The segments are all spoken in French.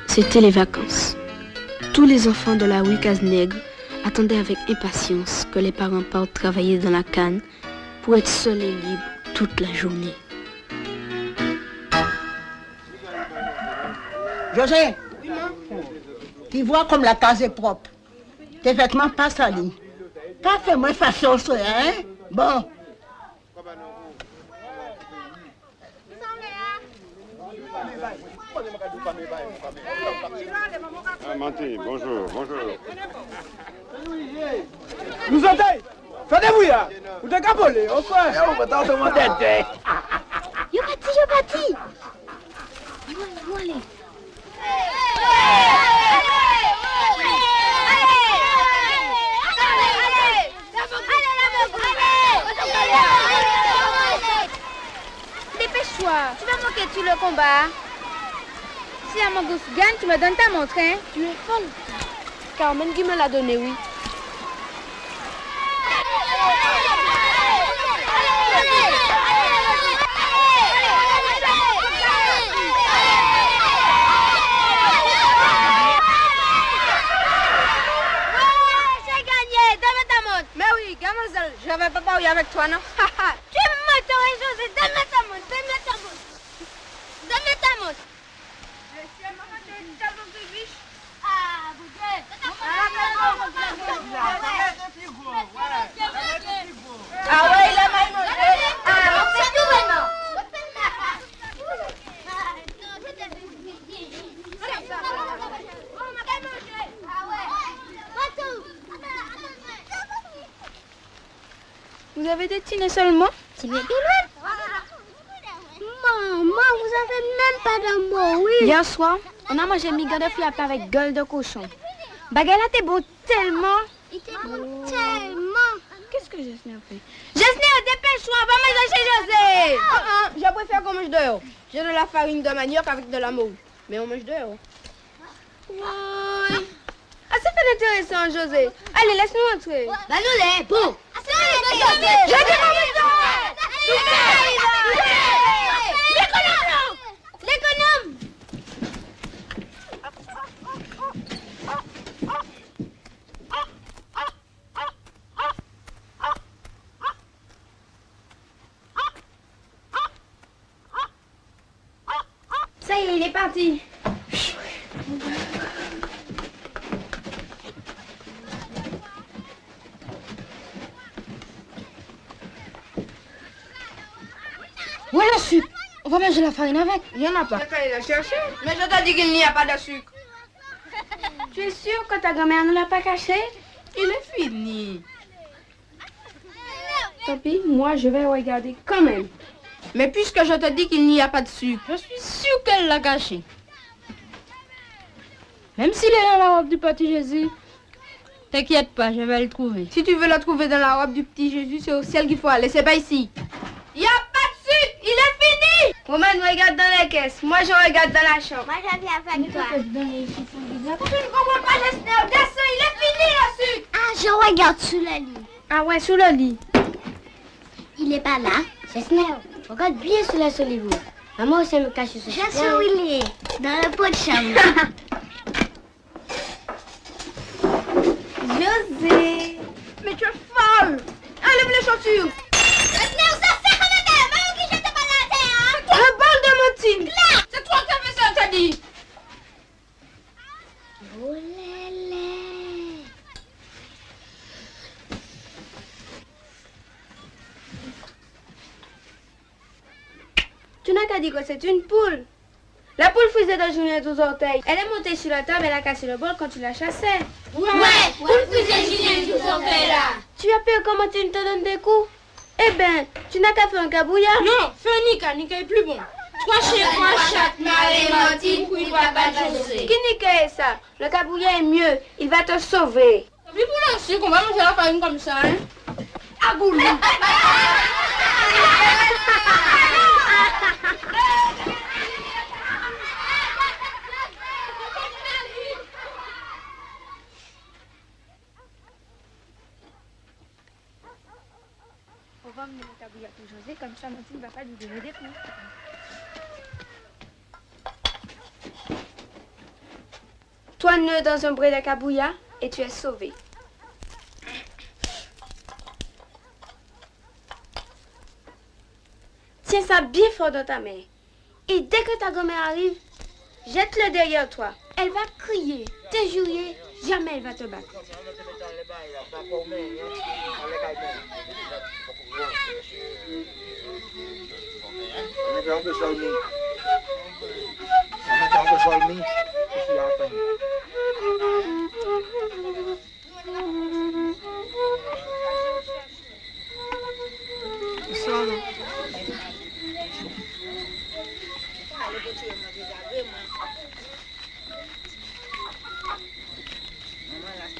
C'était les vacances. Tous les enfants de la rue Cazenègre attendaient avec impatience que les parents partent travailler dans la canne pour être seuls et libres toute la journée. José, tu vois comme la case est propre. Tes vêtements pas salis. Pas fait moins façon, hein? Bon. Ah, Manti, bonjour, bonjour. Nous entendez? Faites-vous là? Vous êtes capolé, on fait. On va t'en demander. Yo bati. Allez. Dépêche-toi, tu vas manquer tout le combat. Si Amangos gagne, tu me donnes ta montre, hein? Tu es folle. Carmen qui me l'a donné, oui. Mais oui, mademoiselle, je vais pas parler avec toi, non? Tu m'as José, donne-moi ta montre. Donne-moi ta montre. Ah, vous deux. Ah ouais, il a mal mangé. Ah, on fait tout maintenant. Vous avez dessiné seulement? C'est bien Maman, vous avez même pas d'amour, oui. Hier soir, on a mangé miga de fiape avec gueule de cochon. Bagala t'es beau tellement. Il était bon tellement. Qu'est-ce que Jesner a fait? Jesner, dépêche-toi, va manger chez José. Je préfère qu'on mange dehors. J'ai de la farine de manioc avec de la mouche. Mais on mange dehors. Ouais. Ah, c'est pas intéressant, José. Allez, laisse-nous entrer. Bah nous les, bon. Je dis qu'on mange dehors. L'économe. Ça y est, il est parti. Où est le sucre? On va manger la farine avec. Il n'y en a pas. Tu aller la chercher. Mais je t'ai dit qu'il n'y a pas de sucre. Tu es sûr que ta grand-mère ne l'a pas caché? Il est fini. Tant pis, moi je vais regarder quand même. Mais puisque je te dis qu'il n'y a pas de sucre, je suis sûre qu'elle l'a caché. Même s'il est dans la robe du petit Jésus. T'inquiète pas, je vais le trouver. Si tu veux le trouver dans la robe du petit Jésus, c'est au ciel qu'il faut aller, c'est pas ici. Il n'y a pas de sucre, il est fini. Romaine regarde dans la caisse, moi je regarde dans la chambre. Moi je viens avec toi. Tu ne comprends pas, Jesner, descends, il est fini le sucre. Ah, je regarde sous le lit. Ah ouais, sous le lit. Il est pas là. Jesner, regarde bien sous la solivou. Maman aussi me cache ce Je sais où il est. Dans le pot de chambre. José, mais tu es folle. Enlève les chaussures. Jesner, ça fait comme un terre. Voyons qui jette pas la terre. Le bol de Montine. C'est toi qui as fait ça, t'as dit. Oh lélé. Tu n'as qu'à dire que c'est une poule. La poule faisait de Julien aux orteils. Elle est montée sur la table, elle a cassé le bol quand tu la chassais. Ouais, poule faisait Julien aux orteils là. Tu as peur comment tu te donnes des coups? Eh ben, tu n'as qu'à faire un cabouillard. Non, fais un Nika est plus bon. Trois chez trois, chatte, Marie-Martine, puis papa José. Qui Nika est ça? Le cabouillard est mieux, il va te sauver. Plus pour l'instant qu'on va manger la farine comme ça, hein? À boulot. On va emmener le cabouillard pour José, comme ça Martine ne va pas lui donner des coups. Toi, nœud dans un brin de cabouillard et tu es sauvé. Tiens ça bien fort dans ta main. Et dès que ta grand-mère arrive, jette-le derrière toi. Elle va crier, t'injurier, jamais elle va te battre.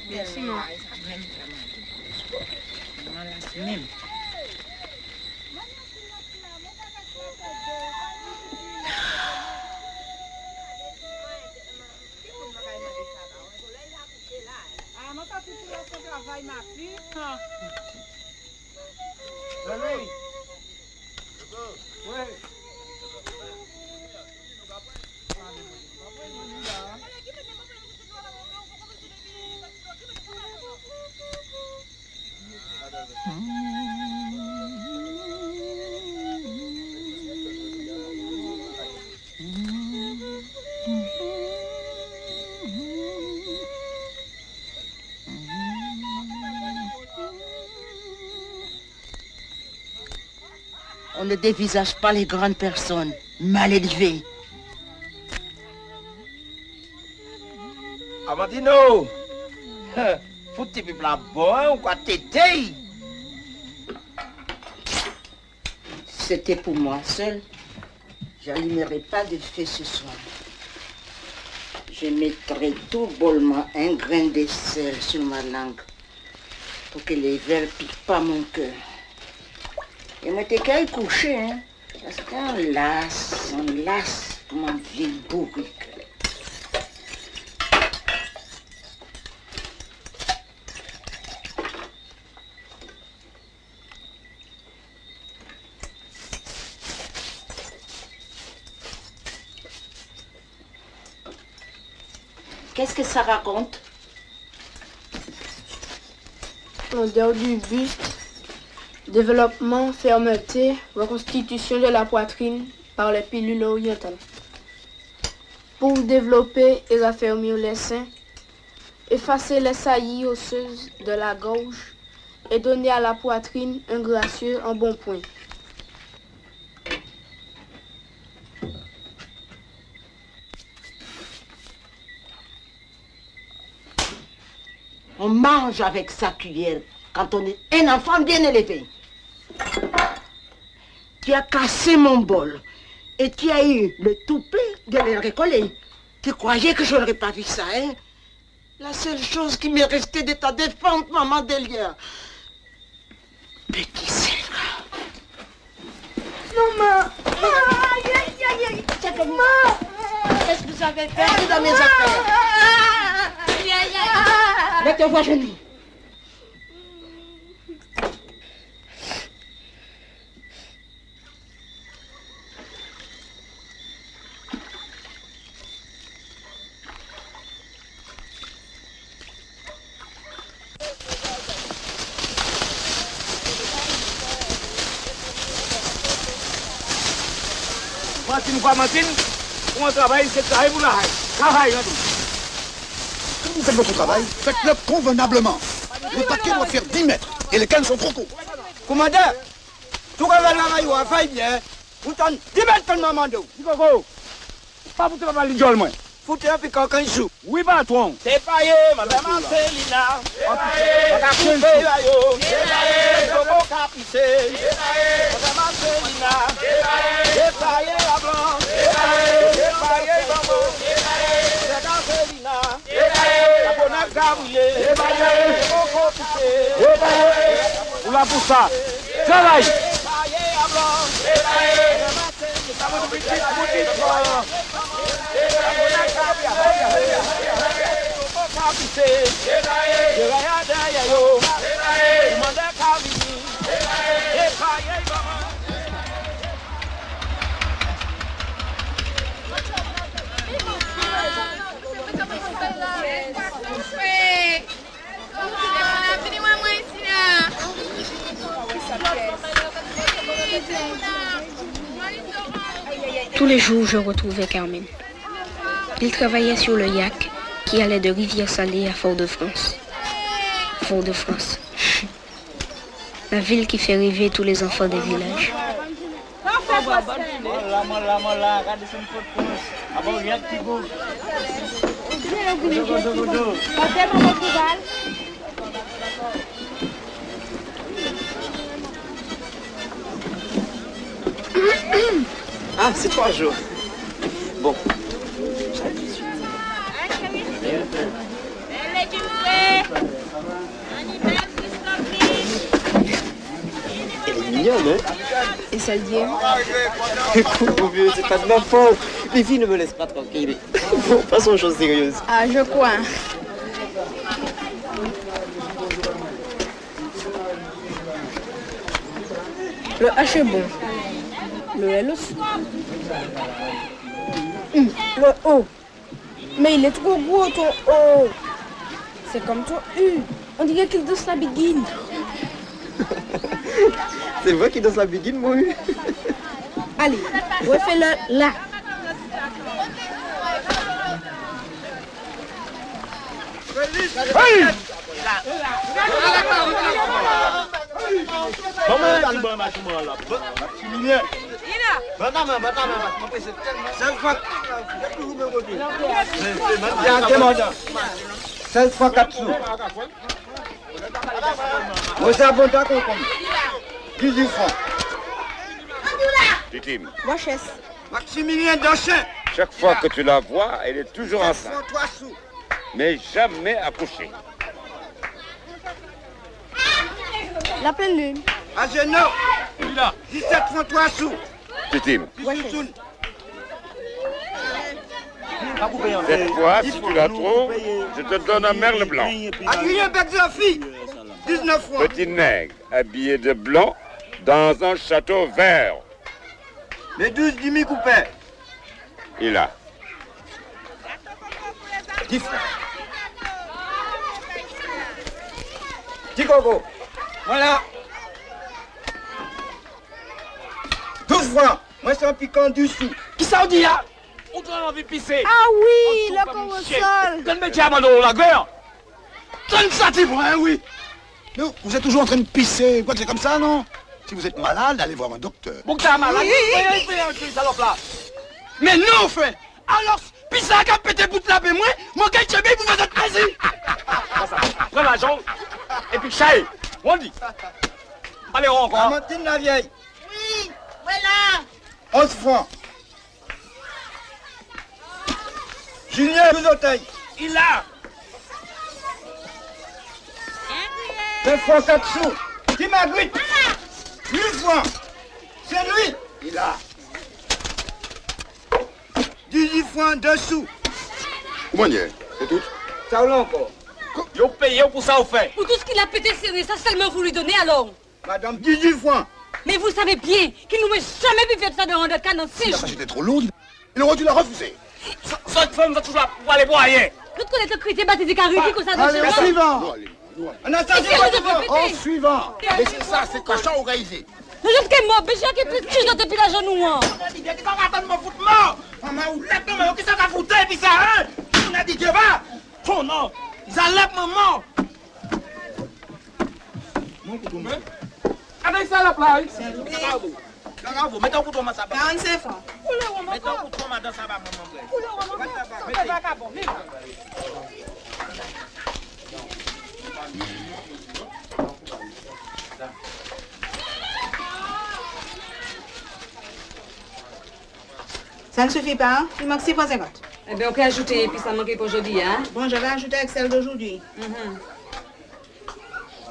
Merci, maman. On ne dévisage pas les grandes personnes mal élevées. Amandino, faut-il plus la bonne ou quoi t'étais? C'était pour moi seul. J'allumerai pas de feu ce soir. Je mettrai tout bollement un grain de sel sur ma langue pour que les vers piquent pas mon cœur. Et moi, t'es qu'à y coucher, hein. Parce qu'on lasse mon vieux bourrique. Qu'est-ce que ça raconte? L'odeur du buste, développement, fermeté, reconstitution de la poitrine par les pilules orientales. Pour développer et raffermir les seins, effacer les saillies osseuses de la gorge et donner à la poitrine un gracieux embonpoint. On mange avec sa cuillère quand on est un enfant bien élevé. Tu as cassé mon bol et tu as eu le toupet de le recoller. Tu croyais que je n'aurais pas vu ça, hein? La seule chose qui m'est restée de ta défunte maman Delia. Petit Selva. Maman! Aïe, aïe, aïe, aïe! Maman! Qu'est-ce que vous avez fait dans mes affaires? Aïe, aïe, aïe! Mettez-vous à genoux. Martine, pour un travail, c'est travail pour la haie. Travail, là, tout. Quand vous faites votre travail, faites-le convenablement. Le paquet doit faire 10 mètres et les cannes sont trop courts. Commandant, tout travail là, il va faire bien. Vous tenez 10 mètres de maman d'eau. Pas pour travailler le jol, moi. Foutez un piquant quand il joue. Oui, patron. C'est paillé, madame Marcelina. On a coupé la yo. C'est Coco Capissé. Madame Marcelina. C'est paillé la blanc. C'est paillé bambo. C'est Marcelina. La bonne Gabriel. C'est Coco Capissé. Ou la pour ça. Travaille. C'est paillé la blanc. C'est paillé. Tous les jours, je retrouvais Carmen. Il travaillait sur le yak qui allait de Rivière-Salée à Fort-de-France. Fort-de-France. La ville qui fait rêver tous les enfants des villages. Ah, c'est 3 jours. Bon. Elle est mignonne, hein? Et ça le dit. Écoute, mon vieux, c'est pas de ma faute. Les filles ne me laissent pas tranquille. Bon, passons aux choses sérieuses. Ah, je crois. Le H est bon. Le L aussi. Le O. Mais il est trop gros, ton O. C'est comme ton U. On dirait qu'il danse la biguine. C'est vrai qu'il danse la biguine, mon U. Allez, refais-le là. Hey! Titime, Maximilien Danchin. chaque fois que tu la vois, elle est toujours enceinte, 3 sous. mais jamais accouchée. La pleine lune. À Genoux. 17 francs 3 sous. Titime, Bisous. cette fois, si tu la trouves, je te donne un merle blanc. Adrien Bergzofi. 19 francs. Petit nègre, habillé de blanc, dans un château vert. Les 12 Jimmy Coupé. Il a. 10 francs. Tikogo. Voilà. 12 francs. Moi, c'est un piquant du sou. Qui ça dit, là? On doit envie de pisser. Ah oui, le corosol. Donne mes diamants dans la gueule. Donne ça, tu vois, oui. Non, vous êtes toujours en train de pisser. Quoi que c'est comme ça, non? Si vous êtes malade, allez voir un docteur. Bon, t'es malade. Oui, salope là. Mais non, frère. Alors, pisse à cap pété bout de la baie, moi, qu'est-ce que vous faites plaisir? Prends l'argent. Et puis, chaille. On dit. Allez, on encore. Amandine la vieille. Oui, voilà. 11 francs. Julien, 12 orteils. Il a. 2 francs 4 sous. Qui m'agrite? 8 francs. C'est lui. Il a. 18 francs 2 sous. Comment dire? C'est tout? Ça roule encore. Yo payé pour ça au fait. Pour tout ce qu'il a pété serré, ça seulement vous lui donnez alors. Madame, 18 francs. Mais vous savez bien qu'il nous met jamais pu faire ça dans notre canne en 6 jours. C'était trop lourd. Il aurait dû la refuser. Cette femme va toujours pour aller boire ailleurs. L'autre connaît le chrétien baptisé Carudi comme ça dans Allez, ce au suivant. Anastasie, Au suivant. Laissez ça, c'est cochon organisé. Le jeune qui est mort, mais j'ai plus de choses depuis la genou. On a dit bien que quand on attend mon foot mort. Maman, ou lève maman, qui ça va foutre, puis ça, hein? On a dit que va. Oh non, ils enlèvent maman. Mon couteau, mais. Avec ça, la plage. Bravo. Bravo, mettez un couteau, ma sape. 45 francs. Mettons pour toi, madame, ça va, Ça ne suffit pas, hein? Il manque 6,50 €. Eh bien, on peut ajouter, puis ça manque pour aujourd'hui, hein? Bon, je vais ajouter avec celle d'aujourd'hui.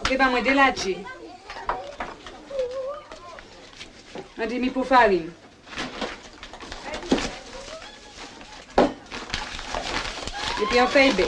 Ok, bah, moi, des lachi. Un demi pour farine. Et puis un PIB.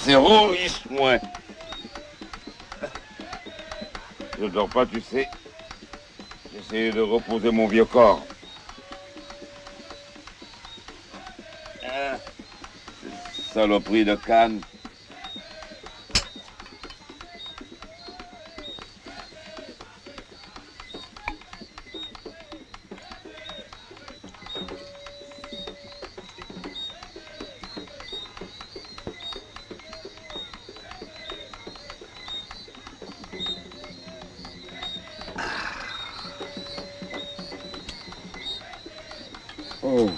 Zéro riche, moi. Je dors pas, tu sais. J'essaie de reposer mon vieux corps. Saloperie de canne. Oh.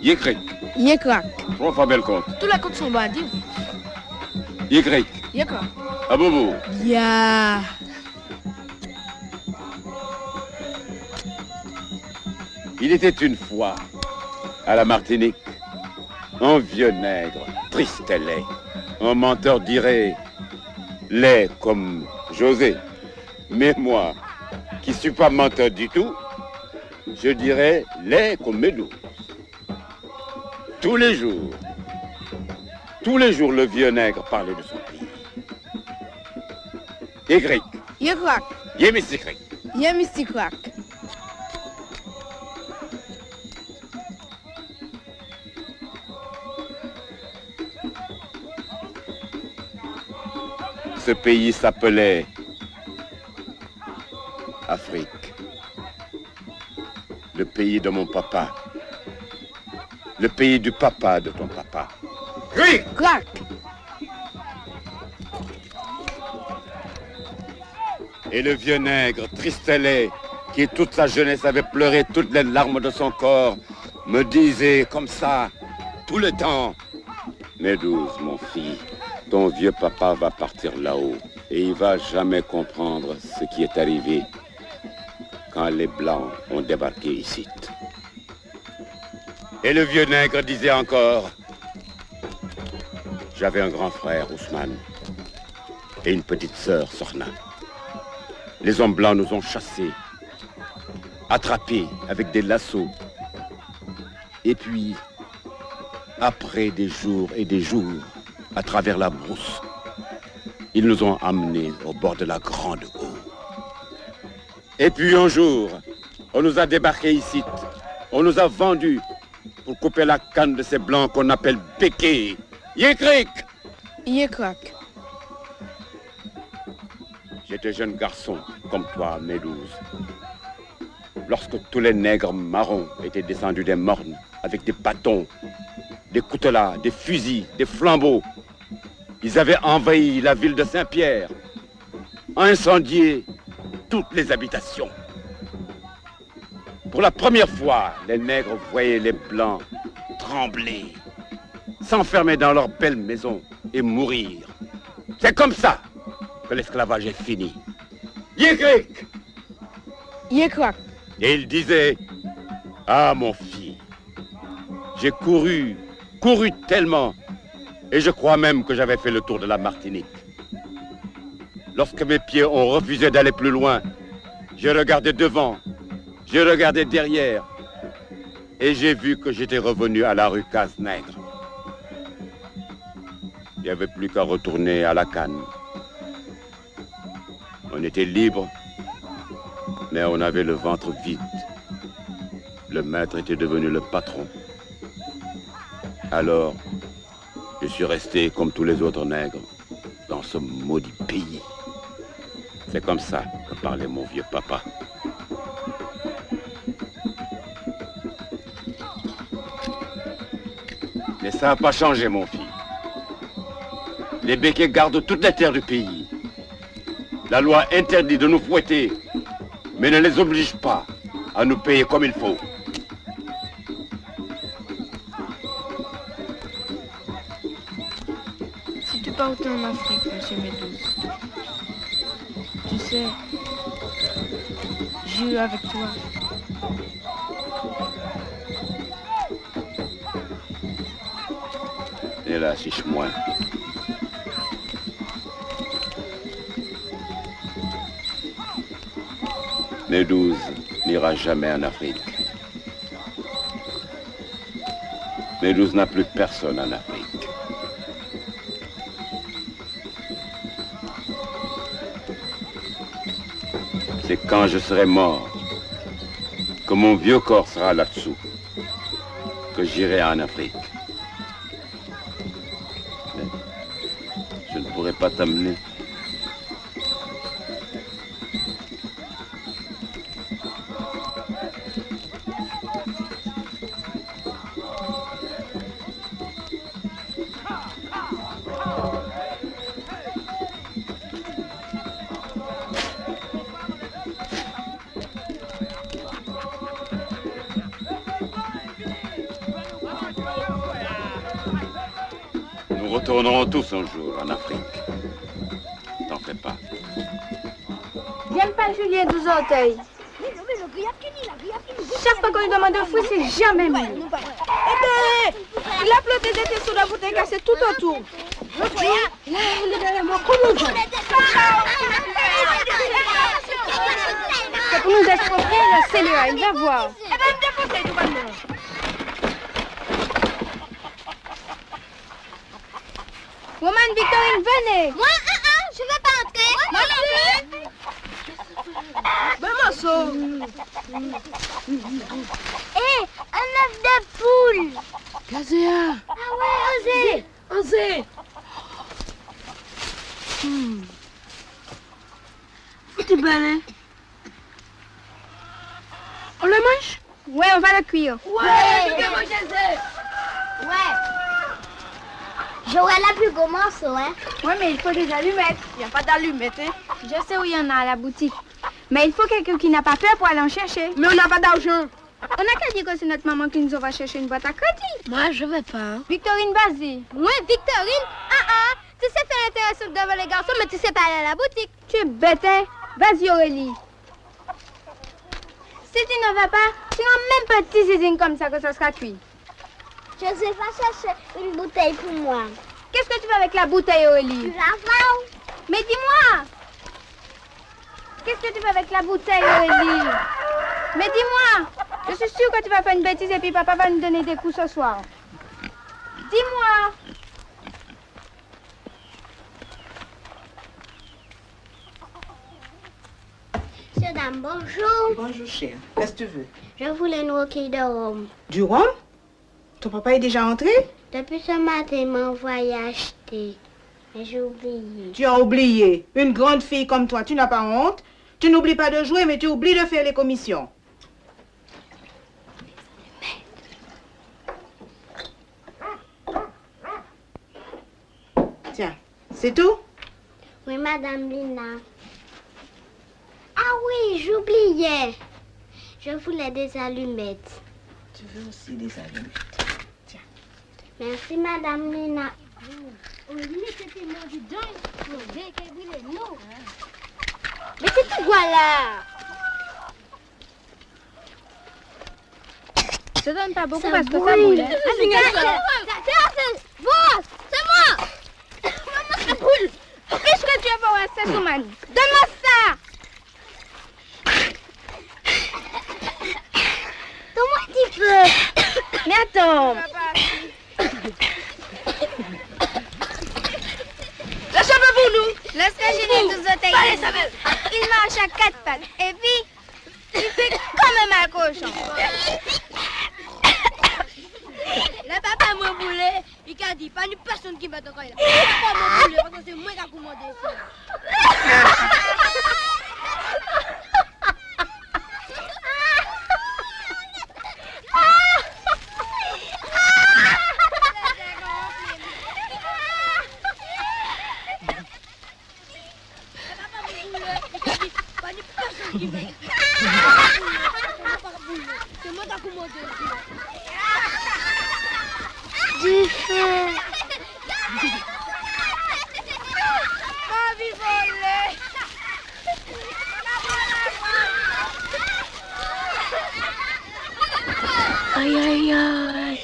Y. Yekrak. Trois fois belle compte. Tous les comptes sont bandits. Y. Yekrak. Ah bobo. Ya. Il était une fois, à la Martinique, un vieux nègre, triste et laid. Un menteur dirait laid comme José. Mais moi, qui suis pas menteur du tout, je dirais laid comme Médou. Tous les jours, le vieux nègre parlait de son pays. Y. Yekrak. Yémissikrik. Yémissikrak. Ce pays s'appelait Afrique. Le pays de mon papa. Le pays du papa de ton papa. Oui. Crac. Et le vieux nègre, triste et laid, qui toute sa jeunesse avait pleuré toutes les larmes de son corps, me disait comme ça, tout le temps, Médouze, mon fils, ton vieux papa va partir là-haut et il va jamais comprendre ce qui est arrivé quand les Blancs ont débarqué ici. Et le vieux nègre disait encore, j'avais un grand frère, Ousmane, et une petite sœur, Sorna. Les hommes blancs nous ont chassés, attrapés avec des lassos. Et puis, après des jours et des jours, à travers la brousse, ils nous ont amenés au bord de la grande eau. Et puis un jour, on nous a débarqués ici, on nous a vendus pour couper la canne de ces blancs qu'on appelle béquets. Yékrik! Yékrak. J'étais jeune garçon, comme toi, Médouze. Lorsque tous les nègres marrons étaient descendus des mornes avec des bâtons, des coutelas, des fusils, des flambeaux. Ils avaient envahi la ville de Saint-Pierre, incendié toutes les habitations. Pour la première fois, les nègres voyaient les blancs trembler, s'enfermer dans leurs belles maisons et mourir. C'est comme ça que l'esclavage est fini. Yékrik! Yékrak. Et il disait, ah mon fils, j'ai couru tellement, et je crois même que j'avais fait le tour de la Martinique. Lorsque mes pieds ont refusé d'aller plus loin, j'ai regardé devant, j'ai regardé derrière, et j'ai vu que j'étais revenu à la rue Casse-Nègre. Il n'y avait plus qu'à retourner à la canne. On était libre, mais on avait le ventre vide. Le maître était devenu le patron. Alors, je suis resté comme tous les autres nègres dans ce maudit pays. C'est comme ça que parlait mon vieux papa. Mais ça n'a pas changé, mon fils. Les béquets gardent toutes les terres du pays. La loi interdit de nous fouetter, mais ne les oblige pas à nous payer comme il faut. Si tu partais en Afrique, monsieur Médouze, tu sais, j'irai avec toi. Et là, chiche-moi. Médouze n'ira jamais en Afrique. Médouze n'a plus personne en Afrique. C'est quand je serai mort, que mon vieux corps sera là-dessous, que j'irai en Afrique. Mais je ne pourrai pas t'amener. Nous retournerons tous un jour en Afrique. T'en fais pas. J'aime pas Julien 12 orteils. Chaque fois qu'on lui demande de fouiller, c'est jamais mieux. Eh bien, il a planté des tessons de la bouteille cassée tout autour. Il est derrière moi, comme nous. C'est pour nous escroquer, laissez-le, il va voir. Eh bien, me défoncer du bonheur. Woman Victorine, venez. Moi, je veux pas entrer. Moi non plus. Ben, morceau. Hé, un œuf de poule. Gazéa. Ah ouais, osez. Osez. C'est balai. On le mange? Ouais, on va le cuire. J'aurai la plus gros morceau, hein. Ouais, mais il faut des allumettes. Il n'y a pas d'allumettes, hein. Je sais où il y en a à la boutique. Mais il faut quelqu'un qui n'a pas peur pour aller en chercher. Mais on n'a pas d'argent. On n'a qu'à dire que c'est notre maman qui nous envoie chercher une boîte à crédit. Moi, je vais pas. Victorine, vas-y. Moi, Victorine, tu sais faire l'intéressant devant les garçons, mais tu sais pas aller à la boutique. Tu es bête, hein? Vas-y, Aurélie. Si tu ne vas pas, tu n'as même pas de petits zizines comme ça que ça sera cuit. Joseph va chercher une bouteille pour moi. Qu'est-ce que tu fais avec la bouteille, Aurélie? Tu la vends? Mais dis-moi! Qu'est-ce que tu fais avec la bouteille, Aurélie? Mais dis-moi! Je suis sûre que tu vas faire une bêtise et puis papa va nous donner des coups ce soir. Dis-moi! Monsieur, dame, bonjour. Bonjour, cher. Qu'est-ce que tu veux? Je voulais une roquille de rhum. Du rhum? Ton papa est déjà entré? Depuis ce matin, il m'a envoyé acheter. Mais j'ai oublié. Tu as oublié. Une grande fille comme toi, tu n'as pas honte? Tu n'oublies pas de jouer, mais tu oublies de faire les commissions. C'est tout? Oui, Madame Lina. Ah oui, j'oubliais. Je voulais des allumettes. Tu veux aussi des allumettes? Tiens. Merci, Madame Lina. Mais c'est tout, voilà. Je donne pas beaucoup Ça parce que ça brûle. brûle. C'est moi. Maman, ça brûle. Qu'est-ce que tu as pour rester sous ma nuit? Donne-moi ça. Donne-moi un petit peu. Mais attends. Laisse un peu pour nous. Lorsque j'ai des deux oreilles, il marche à quatre pattes. Et puis, il fait comme un cochon. Le papa m'a boulé, il a dit, pas une personne qui va te croire là. Le papa m'a boulé, parce que c'est moi qui ai commandé ça. C'est moi qui ai commandé ça. Du feu. Ma vie volée. Aïe, aïe, aïe.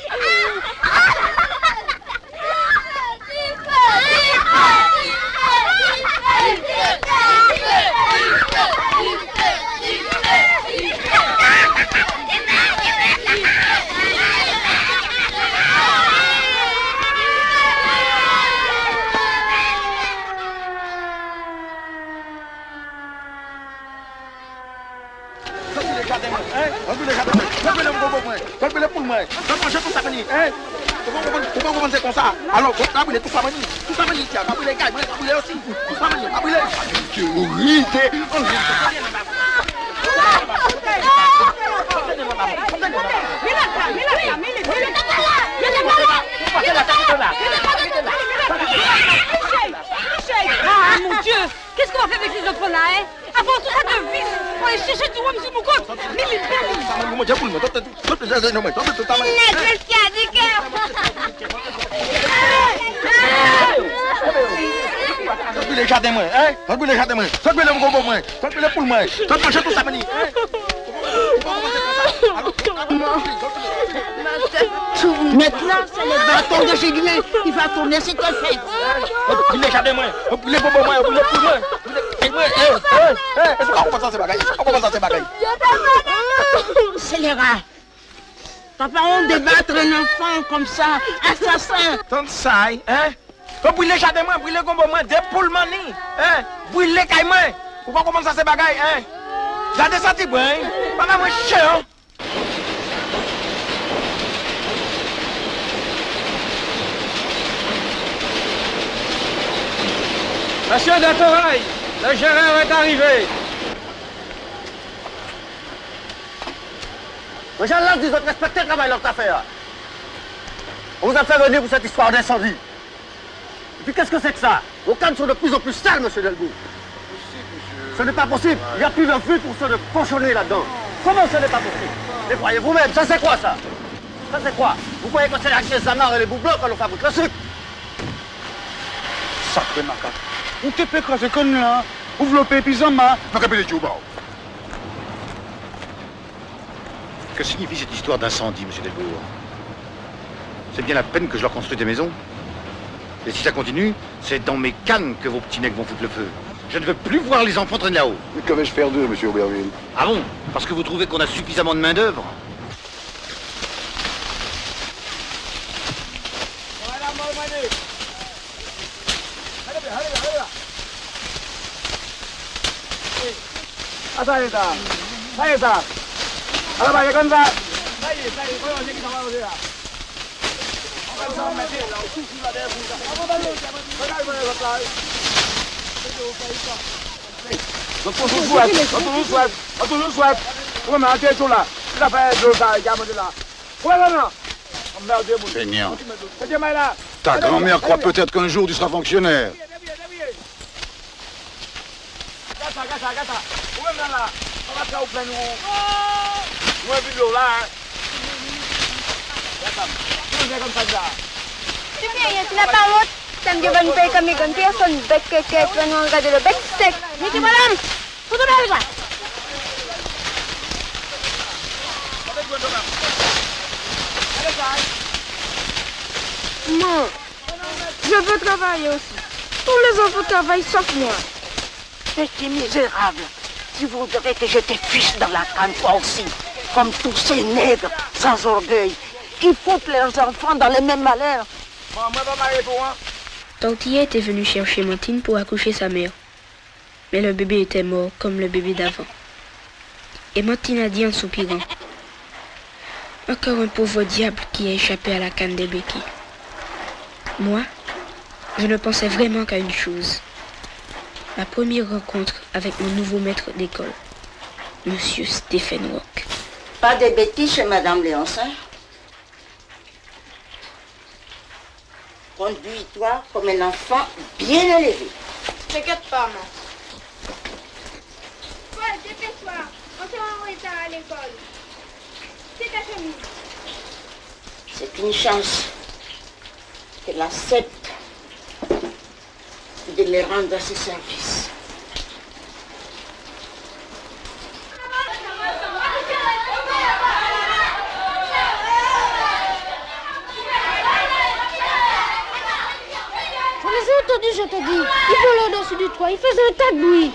Alors, vous avez tout ça, tout ça, vous les gars, vous les aussi, tout ça, vous les. Tu ris, Ah, mon Dieu, qu'est-ce qu'on va faire avec ces enfants-là, hein? Avant tout ça de vis, on va chercher du rhum sur mon compte. Mais les Sortez les jardins, moi, hein? Sortez les jardins, moi. Sortez les gros moi. Sortez les poules, moi. Sortez tout ça, mani. Maintenant, c'est le bâton de Gédulin qui va tourner cette fête. Sortez les jardins, moi. Sortez les bobos, moi. Sortez les poules, moi. Est-ce qu'on commence à se bagailler? On commence à se bagailler. Scélérat. T'as pas honte de battre un enfant comme ça, assassin. Tant ça, hein? Brûlez les jardins, moi. Brûlez les gombo, moi. Des poules, mani. Hein? Brûlez les cailles, moi. Pourquoi commencer à se bagailler, hein? Gardez ça, petit boy. Pas moi, cher. Monsieur Datorail, le gérant est arrivé. Monsieur là, vous êtes respecté le travail dans affaire. On vous a fait venir pour cette histoire d'incendie. Et puis qu'est-ce que c'est que ça? Vos cannes sont de plus en plus sales, monsieur Delbourg. Ce n'est pas possible. Il n'y a plus de flux pour se cochonner là-dedans. Comment ce n'est pas possible? Et voyez vous-même, ça c'est quoi ça? Ça c'est quoi? Vous croyez que c'est la chaise d'amar et les bouts blancs quand on fabrique le sucre? Sacré macaque. Où t'es fait quand c'est connu là? Ouvre le pépi zama. Que signifie cette histoire d'incendie, monsieur Delbourg? C'est bien la peine que je leur construise des maisons. Et si ça continue, c'est dans mes cannes que vos petits mecs vont foutre le feu. Je ne veux plus voir les enfants traîner là-haut. Mais que vais-je faire d'eux, monsieur Auberville? Ah bon? Parce que vous trouvez qu'on a suffisamment de main-d'œuvre? Ça y est, ça. Ça y est, ça. Alors, bah, comme ça. Ça y est, voyons, j'ai qui va là. On va mettre là, au souffle là derrière vous. Regardez, Seigneur. Ta grand-mère croit peut-être qu'un jour tu seras fonctionnaire. gata. Où même là? On va faire au plein nous. Où est vidéo là? Gata. Tout est comme ça. Tu viens, tu n'as pas honte. Ça me dit bonne paye comme les bonnes personnes. Bec que nous regarder le bec sec. Mais tu madame, faut te mettre là. Non, je veux travailler aussi. Tous les enfants travaillent sauf moi. Petit misérable, tu voudrais que je te fiche dans la canne toi aussi, comme tous ces nègres sans orgueil, qui foutent leurs enfants dans les mêmes malheurs. Tortilla était venue chercher Martine pour accoucher sa mère. Mais le bébé était mort comme le bébé d'avant. Et Martine a dit en soupirant: encore un pauvre diable qui a échappé à la canne des béquilles. Moi, je ne pensais vraiment qu'à une chose. Ma première rencontre avec mon nouveau maître d'école, Monsieur Stephen Rock. Pas de bêtises chez Madame Léoncin. Conduis-toi comme un enfant bien élevé. T'inquiète pas, maman. Paul, dépêche-toi. On sera en retard à l'école. C'est ta chemise. C'est une chance qu'elle accepte de me rendre ses services. Je les ai entendus, je te dis. Ils volaient au-dessus du toit, ils faisaient un tas de bruit.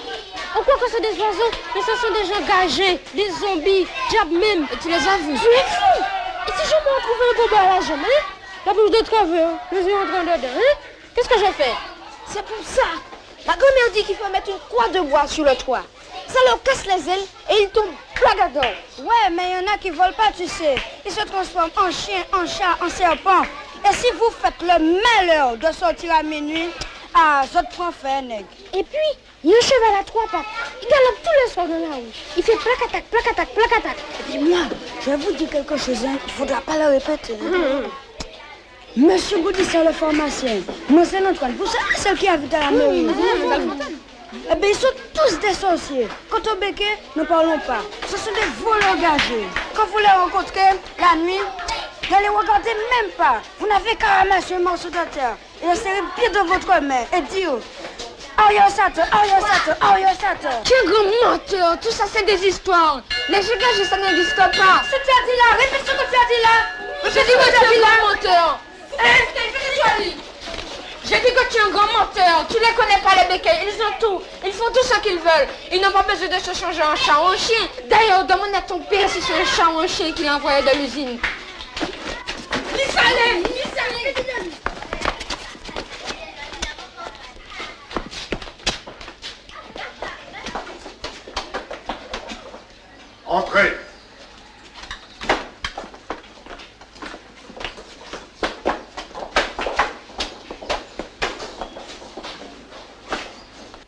On croit que c'est des oiseaux, mais ce sont des gens gagés, des zombies, diable même. Et tu les as vus? Je les fous. Et si je me retrouve le combat à la jambe, hein? La bouche de travers, les yeux en train dedans, hein? Qu'est-ce que je fais? C'est pour ça. Ma grand-mère dit qu'il faut mettre une croix de bois sur le toit. Ça leur casse les ailes et ils tombent plat dedans. Ouais, mais il y en a qui volent pas, tu sais. Ils se transforment en chien, en chat, en serpent. Et si vous faites le malheur de sortir à minuit, ça te prend fait, nègre. Et puis, il y a un cheval à 3 pattes. Il galope tous les soirs dans la rue. Il fait plac-attaque, plac-attaque, plac-attaque. Et puis moi, je vais vous dire quelque chose, hein. Il faudra pas le répéter. Hein. Monsieur Gaudissart, le pharmacien, moi c'est Antoine, vous savez celle qui habite à la mairie. Eh bien, ils sont tous des sorciers. Quant au béquet, ne parlons pas. Ce sont des voleurs engagés. Quand vous les rencontrez la nuit, ne les regardez même pas. Vous n'avez qu'à ramasser un morceau de terre et le serrer bien dans votre main et dire: Ariosato, Ariosato, Ariosato. Quel grand menteur, tout ça c'est des histoires. Les gigas, ça n'existe pas. Ce que tu as dit là, répète ce que tu as dit là. J'ai dit que tu es un grand menteur. J'ai dit que tu es un grand menteur. Tu les connais pas, les béquets. Ils ont tout. Ils font tout ce qu'ils veulent. Ils n'ont pas besoin de se changer en chat ou en chien. D'ailleurs, demande à ton père si c'est un chat ou un chien qu'il a envoyé de l'usine. Entrez.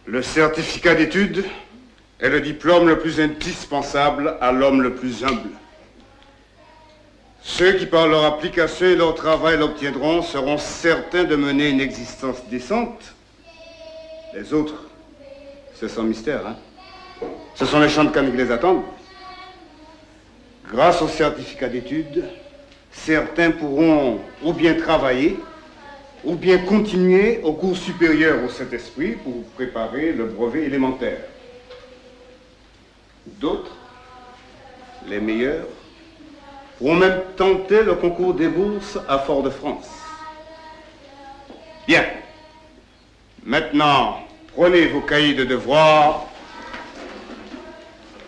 Le certificat d'études est le diplôme le plus indispensable à l'homme le plus humble. Ceux qui, par leur application et leur travail, l'obtiendront seront certains de mener une existence décente. Les autres, c'est sans mystère, hein. Ce sont les champs de canne qui les attendent. Grâce au certificat d'études, certains pourront ou bien travailler, ou bien continuer au cours supérieur au Saint-Esprit pour préparer le brevet élémentaire. D'autres, les meilleurs, pourront même tenter le concours des bourses à Fort-de-France. Bien. Maintenant, prenez vos cahiers de devoirs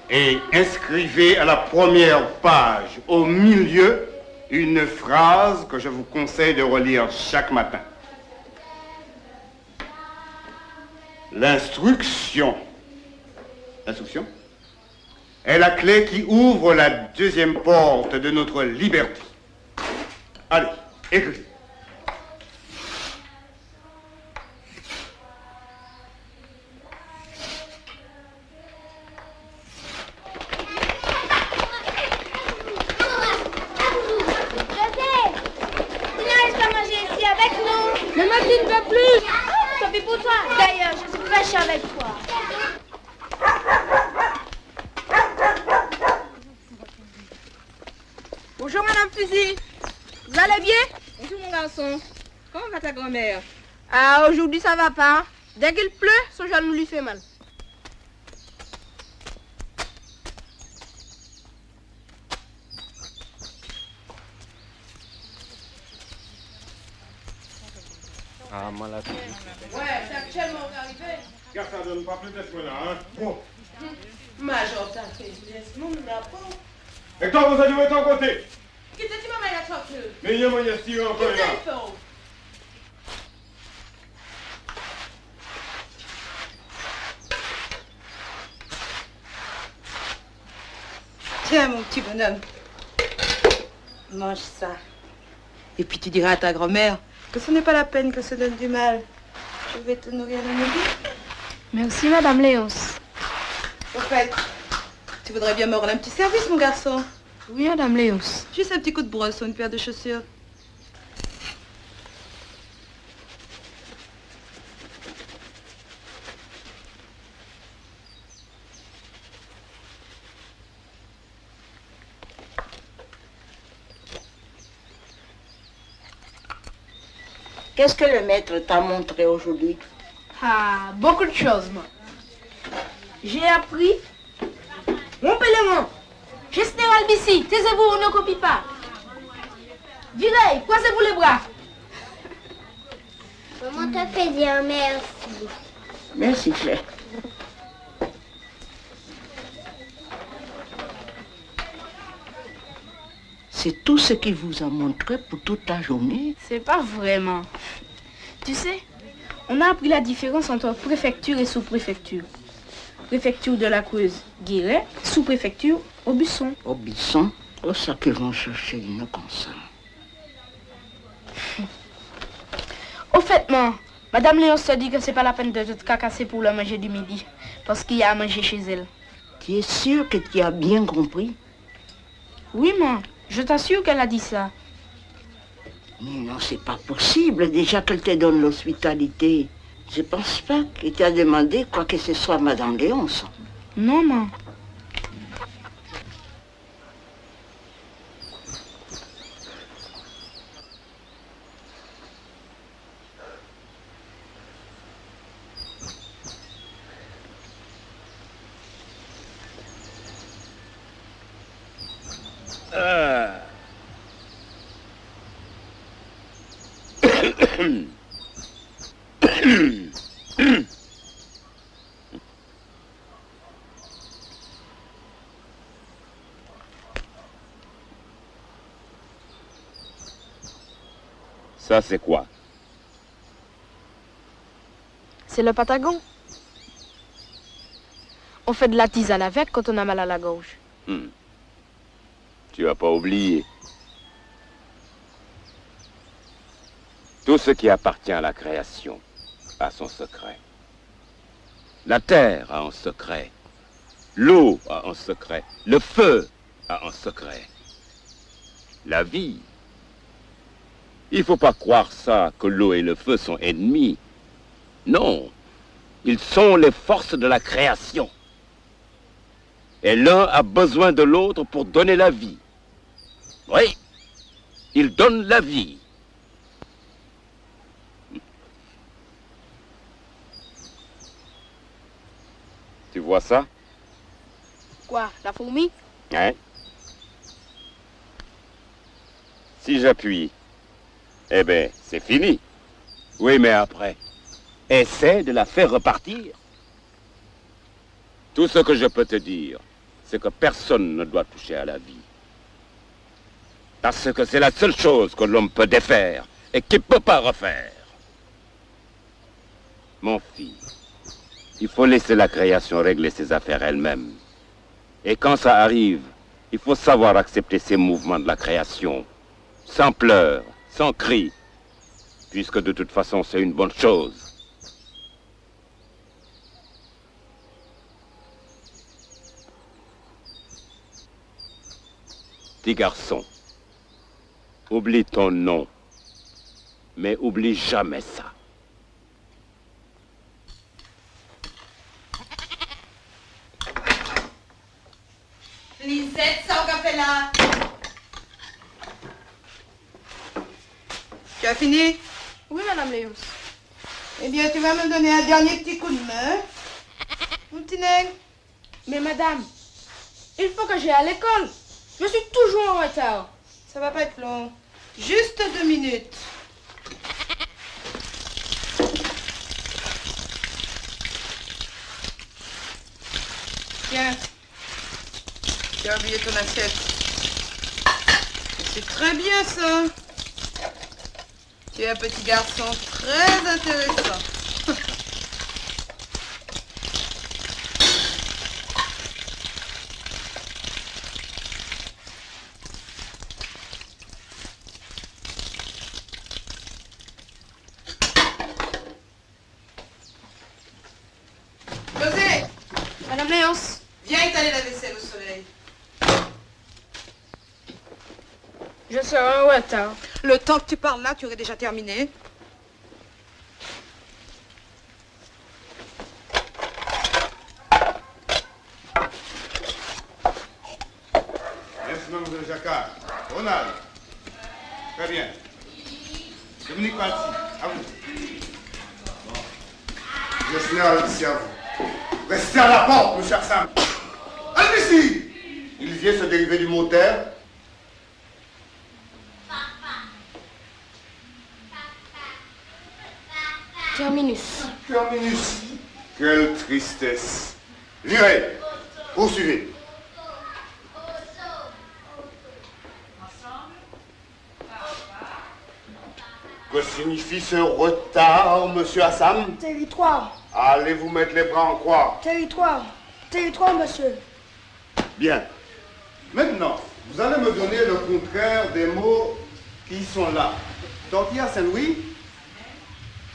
et inscrivez à la première page, au milieu, une phrase que je vous conseille de relire chaque matin. L'instruction est la clé qui ouvre la deuxième porte de notre liberté. Allez, écrivez. Mais Madeleine ne veut plus. Tant pis pour toi. D'ailleurs, je suis fâchée avec toi. Bonjour Madame Fusil. Vous allez bien? Bonjour mon garçon. Comment va ta grand-mère? Ah, aujourd'hui ça va pas. Dès qu'il pleut, son genou lui fait mal. Ah, malade. Ouais, c'est actuellement arrivé. Car ça donne pas plus d'être là, hein? Bon. Major, t'as fait non, n'a pas. Et toi, vous allez de ton côté? Qui t'a dit maman, il y a toi que? Mais il y a moyen de tirer encore là. Tiens, mon petit bonhomme. Mange ça. Et puis tu diras à ta grand-mère que ce n'est pas la peine que se donne du mal. Je vais te nourrir le midi. Merci, Madame Léonce. Au fait, tu voudrais bien me rendre un petit service, mon garçon? Oui, Madame Léonce. Juste un petit coup de brosse ou une paire de chaussures. Qu'est-ce que le maître t'a montré aujourd'hui? Ah, beaucoup de choses, moi. J'ai appris. Rompez-les-moi. Général Bissi, taisez-vous, on ne copie pas. Virez, croisez-vous les bras. Maman t'a fait dire merci. Merci, Claire. C'est tout ce qu'il vous a montré pour toute la journée? C'est pas vraiment. Tu sais, on a appris la différence entre préfecture et sous-préfecture. Préfecture de la Creuse, Guéret, sous-préfecture, Aubusson. Aubusson? Oh, ça qu'ils vont chercher une comme ça. Au fait, Madame Léonce se dit que c'est pas la peine de te cacasser pour le manger du midi, parce qu'il y a à manger chez elle. Tu es sûr que tu as bien compris? Oui, maman. Je t'assure qu'elle a dit ça. Mais non, c'est pas possible, déjà qu'elle te donne l'hospitalité. Je pense pas qu'il t'a demandé quoi que ce soit, Madame Léonce. Non, maman. Ça, c'est quoi? C'est le patagon. On fait de la tisane avec quand on a mal à la gorge. Tu n'as pas oublié. Tout ce qui appartient à la création a son secret. La terre a un secret. L'eau a un secret. Le feu a un secret. La vie. Il ne faut pas croire ça, que l'eau et le feu sont ennemis. Non, ils sont les forces de la création. Et l'un a besoin de l'autre pour donner la vie. Oui, ils donnent la vie. Tu vois ça? Quoi, la fourmi? Hein? Si j'appuie, eh bien, c'est fini. Oui, mais après, essaie de la faire repartir. Tout ce que je peux te dire, c'est que personne ne doit toucher à la vie. Parce que c'est la seule chose que l'homme peut défaire et qu'il ne peut pas refaire. Mon fils, il faut laisser la création régler ses affaires elle-même. Et quand ça arrive, il faut savoir accepter ces mouvements de la création, sans pleurs, sans cris, puisque de toute façon c'est une bonne chose. Petit garçon, oublie ton nom, mais oublie jamais ça. Lisette, ça au café là. Tu as fini? Oui, Madame Léonce. Eh bien, tu vas me donner un dernier petit coup de main. Mon petit nègre. Mais Madame, il faut que j'aille à l'école. Je suis toujours en retard. Ça va pas être long. Juste 2 minutes. Tiens. Tu as oublié ton assiette. C'est très bien ça. Tu es un petit garçon très intéressant. José! Madame Léonce. Viens étaler la vaisselle au soleil. Je serai en retard. Le temps que tu parles là, tu aurais déjà terminé. Merci, mademoiselle Jacquard. Ronald. Très bien. Dominique Palti, à vous. Gestionnaire, ici à vous. Restez à la porte, monsieur Sam. Allez ici. Il vient se dériver du mot terre. Terminus. Terminus. Quelle tristesse. Lirez. Poursuivez. Que signifie ce retard, monsieur Hassan? Territoire. Allez vous mettre les bras en croix. Territoire. Territoire, monsieur. Bien. Maintenant, vous allez me donner le contraire des mots qui sont là. Tortilla Saint-Louis.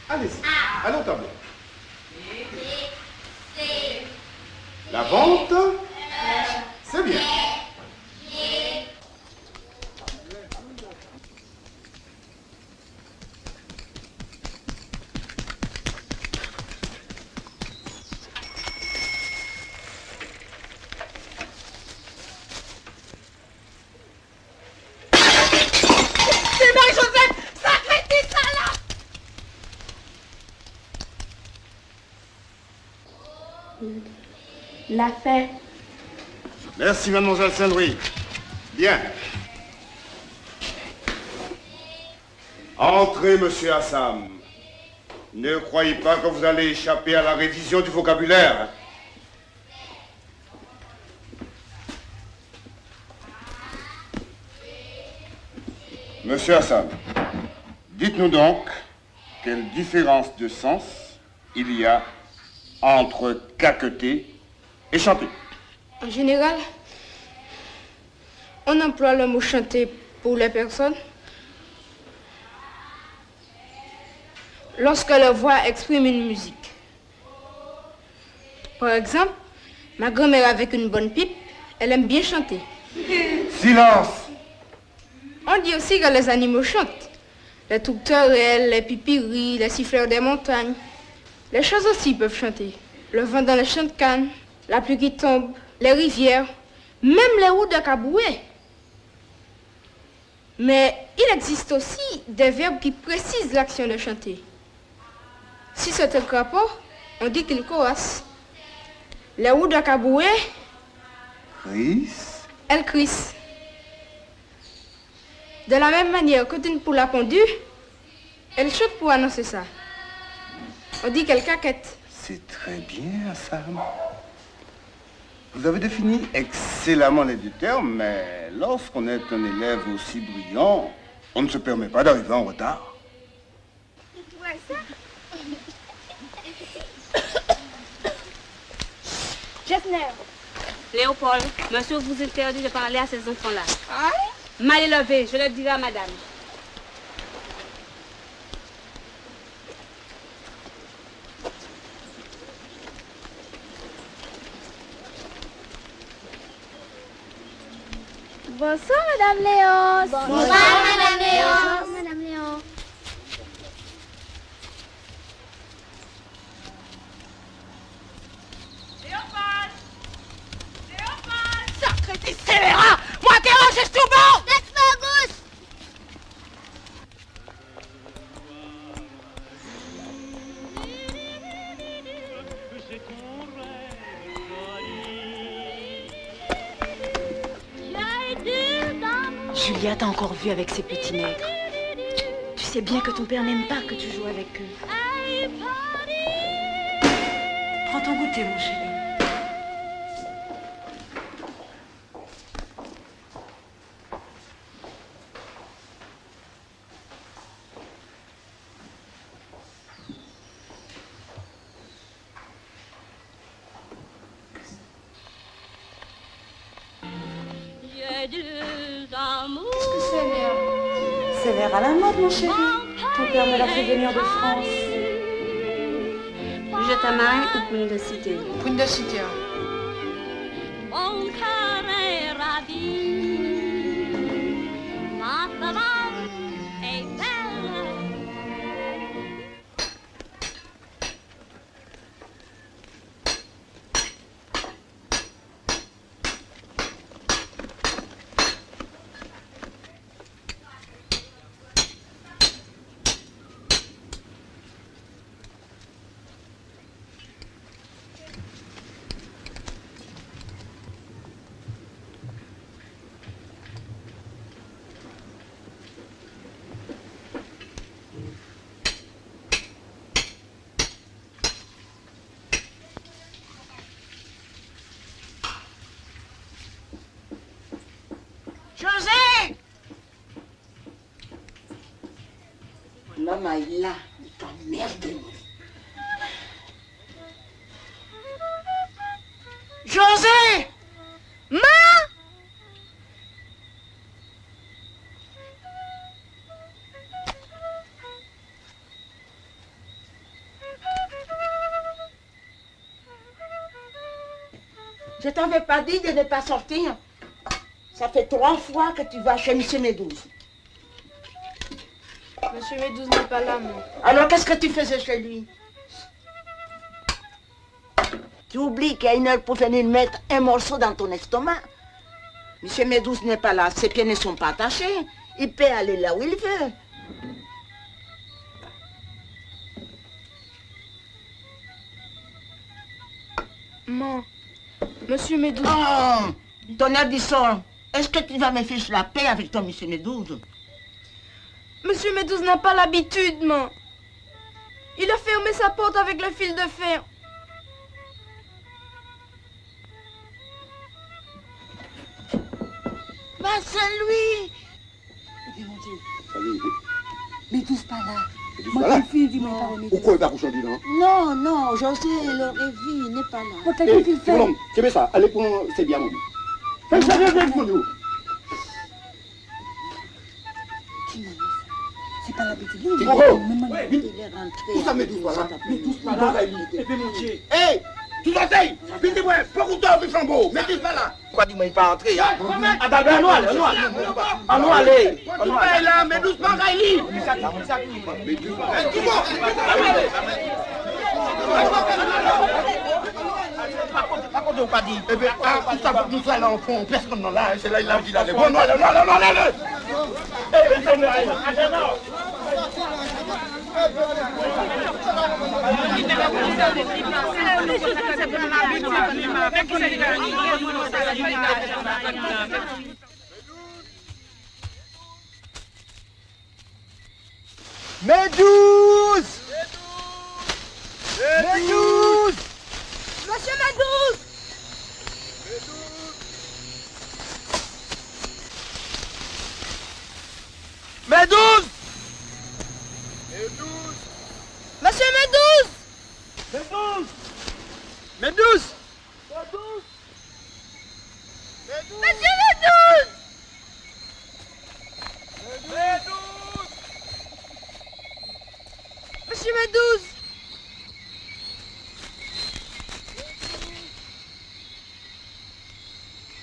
Allez-y. Allez au tableau. La vente. C'est bien. La fête. Merci, mademoiselle Saint-Louis. Bien. Entrez, monsieur Assam. Ne croyez pas que vous allez échapper à la révision du vocabulaire. Monsieur Assam, dites-nous donc quelle différence de sens il y a entre caqueter et chanter. En général, on emploie le mot chanter pour les personnes lorsque leur voix exprime une musique. Par exemple, ma grand-mère avec une bonne pipe, elle aime bien chanter. Silence! On dit aussi que les animaux chantent. Les tourterelles, les pipiris, les siffleurs des montagnes. Les choses aussi peuvent chanter. Le vent dans les champs de canne, la pluie qui tombe, les rivières, même les roues de cabouet. Mais il existe aussi des verbes qui précisent l'action de chanter. Si c'est un crapaud, on dit qu'il coasse. Les roues de cabouet, elles crissent. De la même manière que une poule a pondu, elle chante pour annoncer ça. On dit qu'elle caquette. C'est très bien, Sam. Vous avez défini excellemment les deux termes, mais lorsqu'on est un élève aussi brillant, on ne se permet pas d'arriver en retard. Tu vois ça? Gessner. Léopold, monsieur vous interdit de parler à ces enfants-là. Mal élevé, je le dirai à madame. Bonsoir, Madame Léonce. Bonsoir, Madame Léonce. Bonsoir, Madame Léonce. Sacré scélérat! Moi qui range tout bon! Laisse-moi, Auguste! Julia t'a encore vu avec ces petits nègres. Tu sais bien que ton père n'aime pas que tu joues avec eux. Prends ton goûter, mon chéri. Qu'est-ce que c'est, Léa? C'est l'air à la mode, mon chéri. Ton père me l'a fait venir de France. Je te marie ou Queen de Cité? Queen de Cité. Mon cœur est ravi, ma savane est belle. José! Maman est là, il t'emmerde. José! Ma! Je t'avais pas dit de ne pas sortir. Ça fait 3 fois que tu vas chez M. Médouze. Monsieur Médouze n'est pas là, moi. Alors qu'est-ce que tu faisais chez lui? Tu oublies qu'il y a une heure pour venir mettre un morceau dans ton estomac. M. Médouze n'est pas là, ses pieds ne sont pas attachés. Il peut aller là où il veut. Maman, Monsieur Médouze... Oh, ton air du sort. Est-ce que tu vas me ficher la paix avec ton Monsieur Médouze? Monsieur Médouze n'a pas l'habitude, maman. Il a fermé sa porte avec le fil de fer. Va Saint-Louis! Salut. Médouze pas là. Voilà. Moi, Pourquoi il va coucher non? Non, non, José le réveille, il n'est pas là. C'est bien ça, allez prendre, c'est bien mon. Fais ça, viens, nous. C'est pas l'habitude. Il est rentré. Où ça Médouze, voilà? Médouze pas là. Et puis mon Dieu. Hé, tu t'entends? Dis-moi, pourquoi tu as vu flambeau? Médouze pas là. Pourquoi dis-moi il pas entré? Attends, on va aller. On va aller là, Médouze pas Gaïli. Par contre, on pas dit. Eh bien, tout ça va nous faire là en fond, personne non là, c'est là il a dit là. Non, non, non, non. Eh bien, Médouze! Médouze! Monsieur Médouze! Médouze! Monsieur Médouze! Médouze! Médouze! Monsieur Médouze! Monsieur Médouze!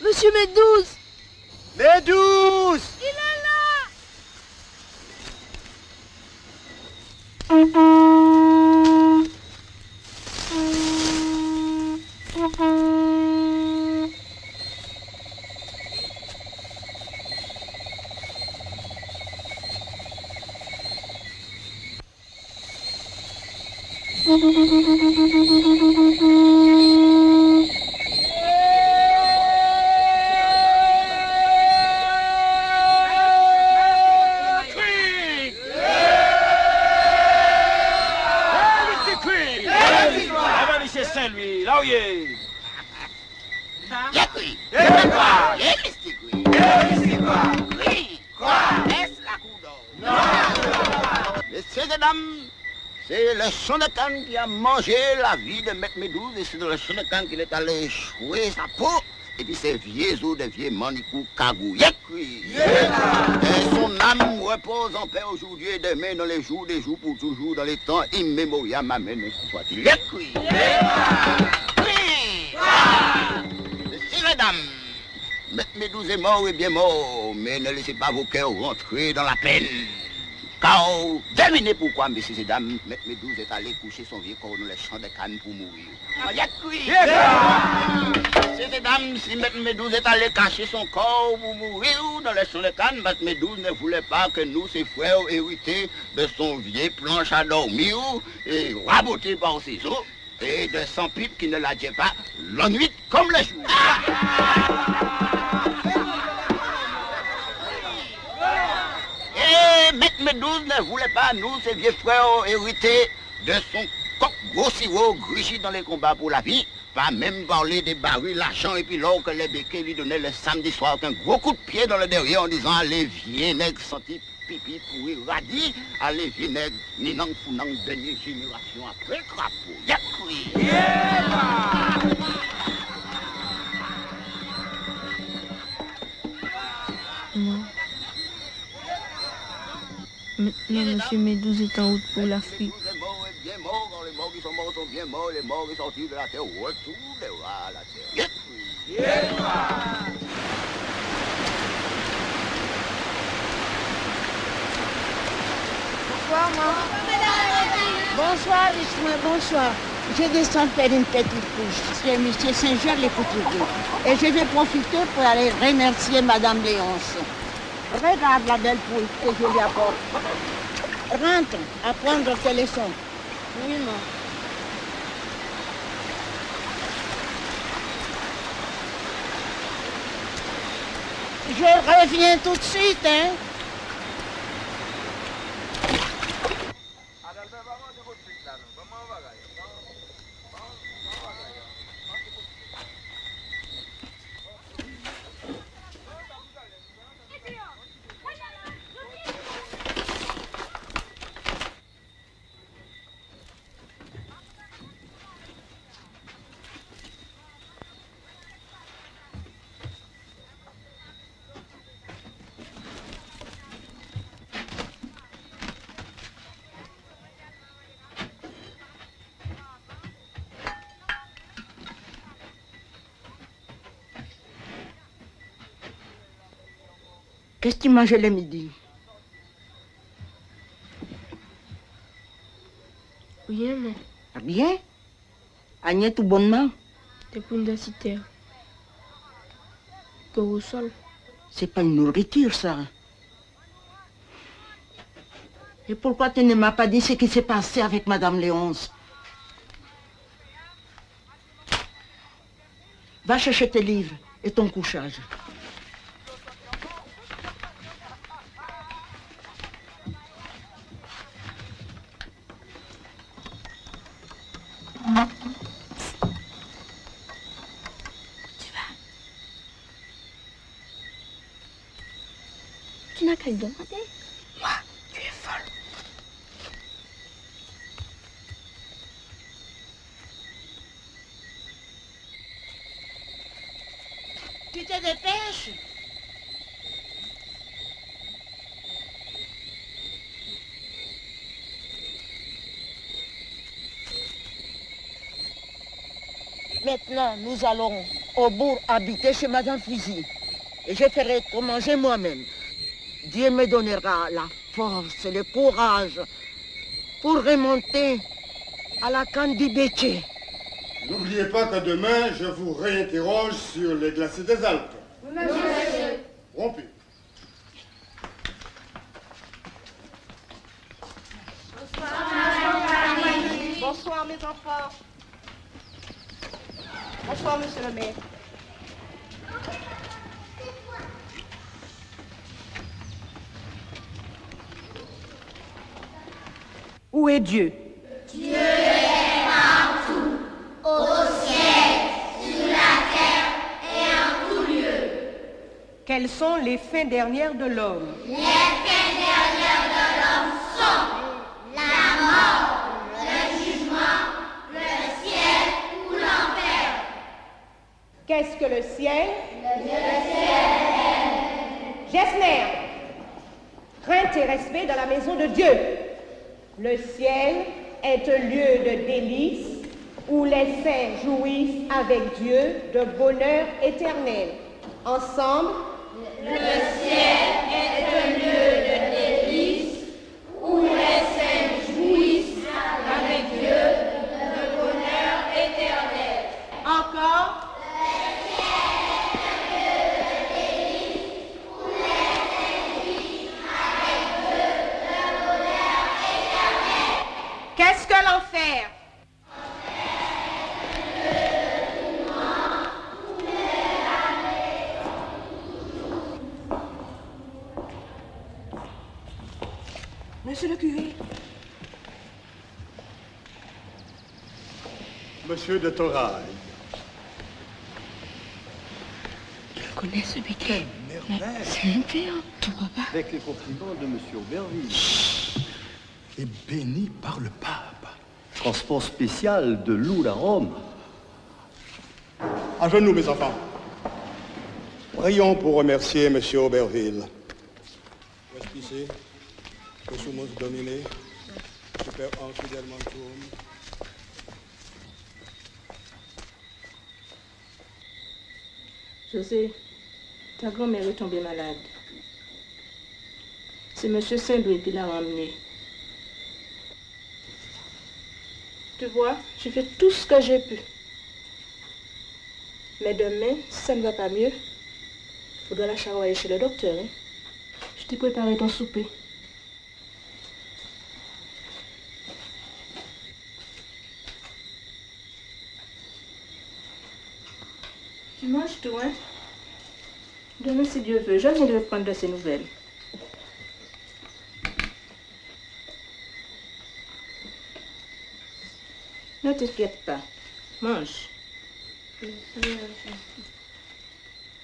Monsieur Médouze! Médouze! Il est là! est, lui? Là où il est? Yakui. Quoi? Quoi? Est-ce la coudon? Non. Messieurs et dames, c'est le Sonacan qui a mangé la vie de Maître Médouze et c'est dans le Sonacan qu'il est allé échouer sa peau. Et puis ces vieux os de vieux manicou cagou. Yakui. Et son âme repose en paix aujourd'hui et demain dans les jours des jours pour toujours dans les temps immémoriaux. M'amène soit-il. Yakui. Messieurs et dames, Maître Médouze est mort et bien mort, mais ne laissez pas vos cœurs rentrer dans la peine. Car, devinez pourquoi, messieurs et dames, Maître Médouze est allé coucher son vieux corps dans les champs de canne pour mourir. Messieurs et dames, si Maître Médouze est allé cacher son corps pour mourir dans les champs de canne, Maître Médouze ne voulait pas que nous, ses frères, hérités de son vieil planche à dormir et rabotés par ses os, et de son pipe qui ne la dit pas la nuit comme le jour. Et Maître Médouze ne voulait pas, nous, ses vieux frères, hériter de son coq grossiro grigé dans les combats pour la vie, pas même parler des barils, l'argent, et puis l'or que les béquets lui donnaient le samedi soir, qu'un gros coup de pied dans le derrière en disant « Allez, vieux nègre, senti pipi pourri radis, allez, vieux nègre, ninang founang, dernière génération après crapaud. Yakui! Non. Maintenant, Monsieur Médouze est en route pour l'Afrique. Bien mort, quand les morts qui sont morts sont bien morts, les morts qui sont sortis de la terre retournent à la terre. Bonsoir, maman. Bonsoir, Richemont, bonsoir. Je descends faire une petite couche chez M. Saint-Jean les couturiers. Et je vais profiter pour aller remercier Madame Léonce. Regarde la belle poule que je lui apporte. Rentre à prendre tes leçons. Oui, maman. Je reviens tout de suite, hein. Qu'est-ce que tu manges le midi? Rien, non. Rien? Agnès tout bonnement? Des poules de citer. Au sol. C'est pas une nourriture, ça. Et pourquoi tu ne m'as pas dit ce qui s'est passé avec Madame Léonce? Va chercher tes livres et ton couchage. Tu n'as qu'à lui demander. Moi, tu es folle. Tu te dépêches? Maintenant, nous allons au bourg habiter chez Madame Fusil. Et je ferai tout manger moi-même. Dieu me donnera la force et le courage pour remonter à la Candibéché. N'oubliez pas que demain, je vous réinterroge sur les glaciers des Alpes. Oui, monsieur. Rompu. Bonsoir, mes enfants. Bonsoir, monsieur le maire. Où est Dieu? Dieu est partout, au Quelles sont les fins dernières de l'homme? Les fins dernières de l'homme sont la mort, le jugement, le ciel ou l'enfer. Qu'est-ce que le ciel? Le ciel. Gessner, crainte et respect dans la maison de Dieu. Le ciel est un lieu de délices où les saints jouissent avec Dieu de bonheur éternel. Ensemble, le ciel est un lieu de délices où les saints jouissent avec Dieu de bonheur éternel. Encore. Qu'est-ce que l'enfer? Monsieur le curé. Monsieur de Toraille. Je connais celui qui est. C'est mon père. Ton papa. Avec les compliments de Monsieur Auberville. Et béni par le pape. Transport spécial de Lourdes à Rome. À genoux, mes enfants. Prions pour remercier Monsieur Auberville. Respice, Cosumus Domine, super fidèlement tuum. José, ta grand-mère est tombée malade. C'est Monsieur Saint-Louis qui l'a ramenée. Tu vois, j'ai fait tout ce que j'ai pu. Mais demain, si ça ne va pas mieux, il faudra la charroyer chez le docteur. Hein? Je t'ai préparé ton souper. Tu manges tout, hein? Demain, si Dieu veut, je viendrai prendre de ses nouvelles. Ne t'inquiète pas. Mange.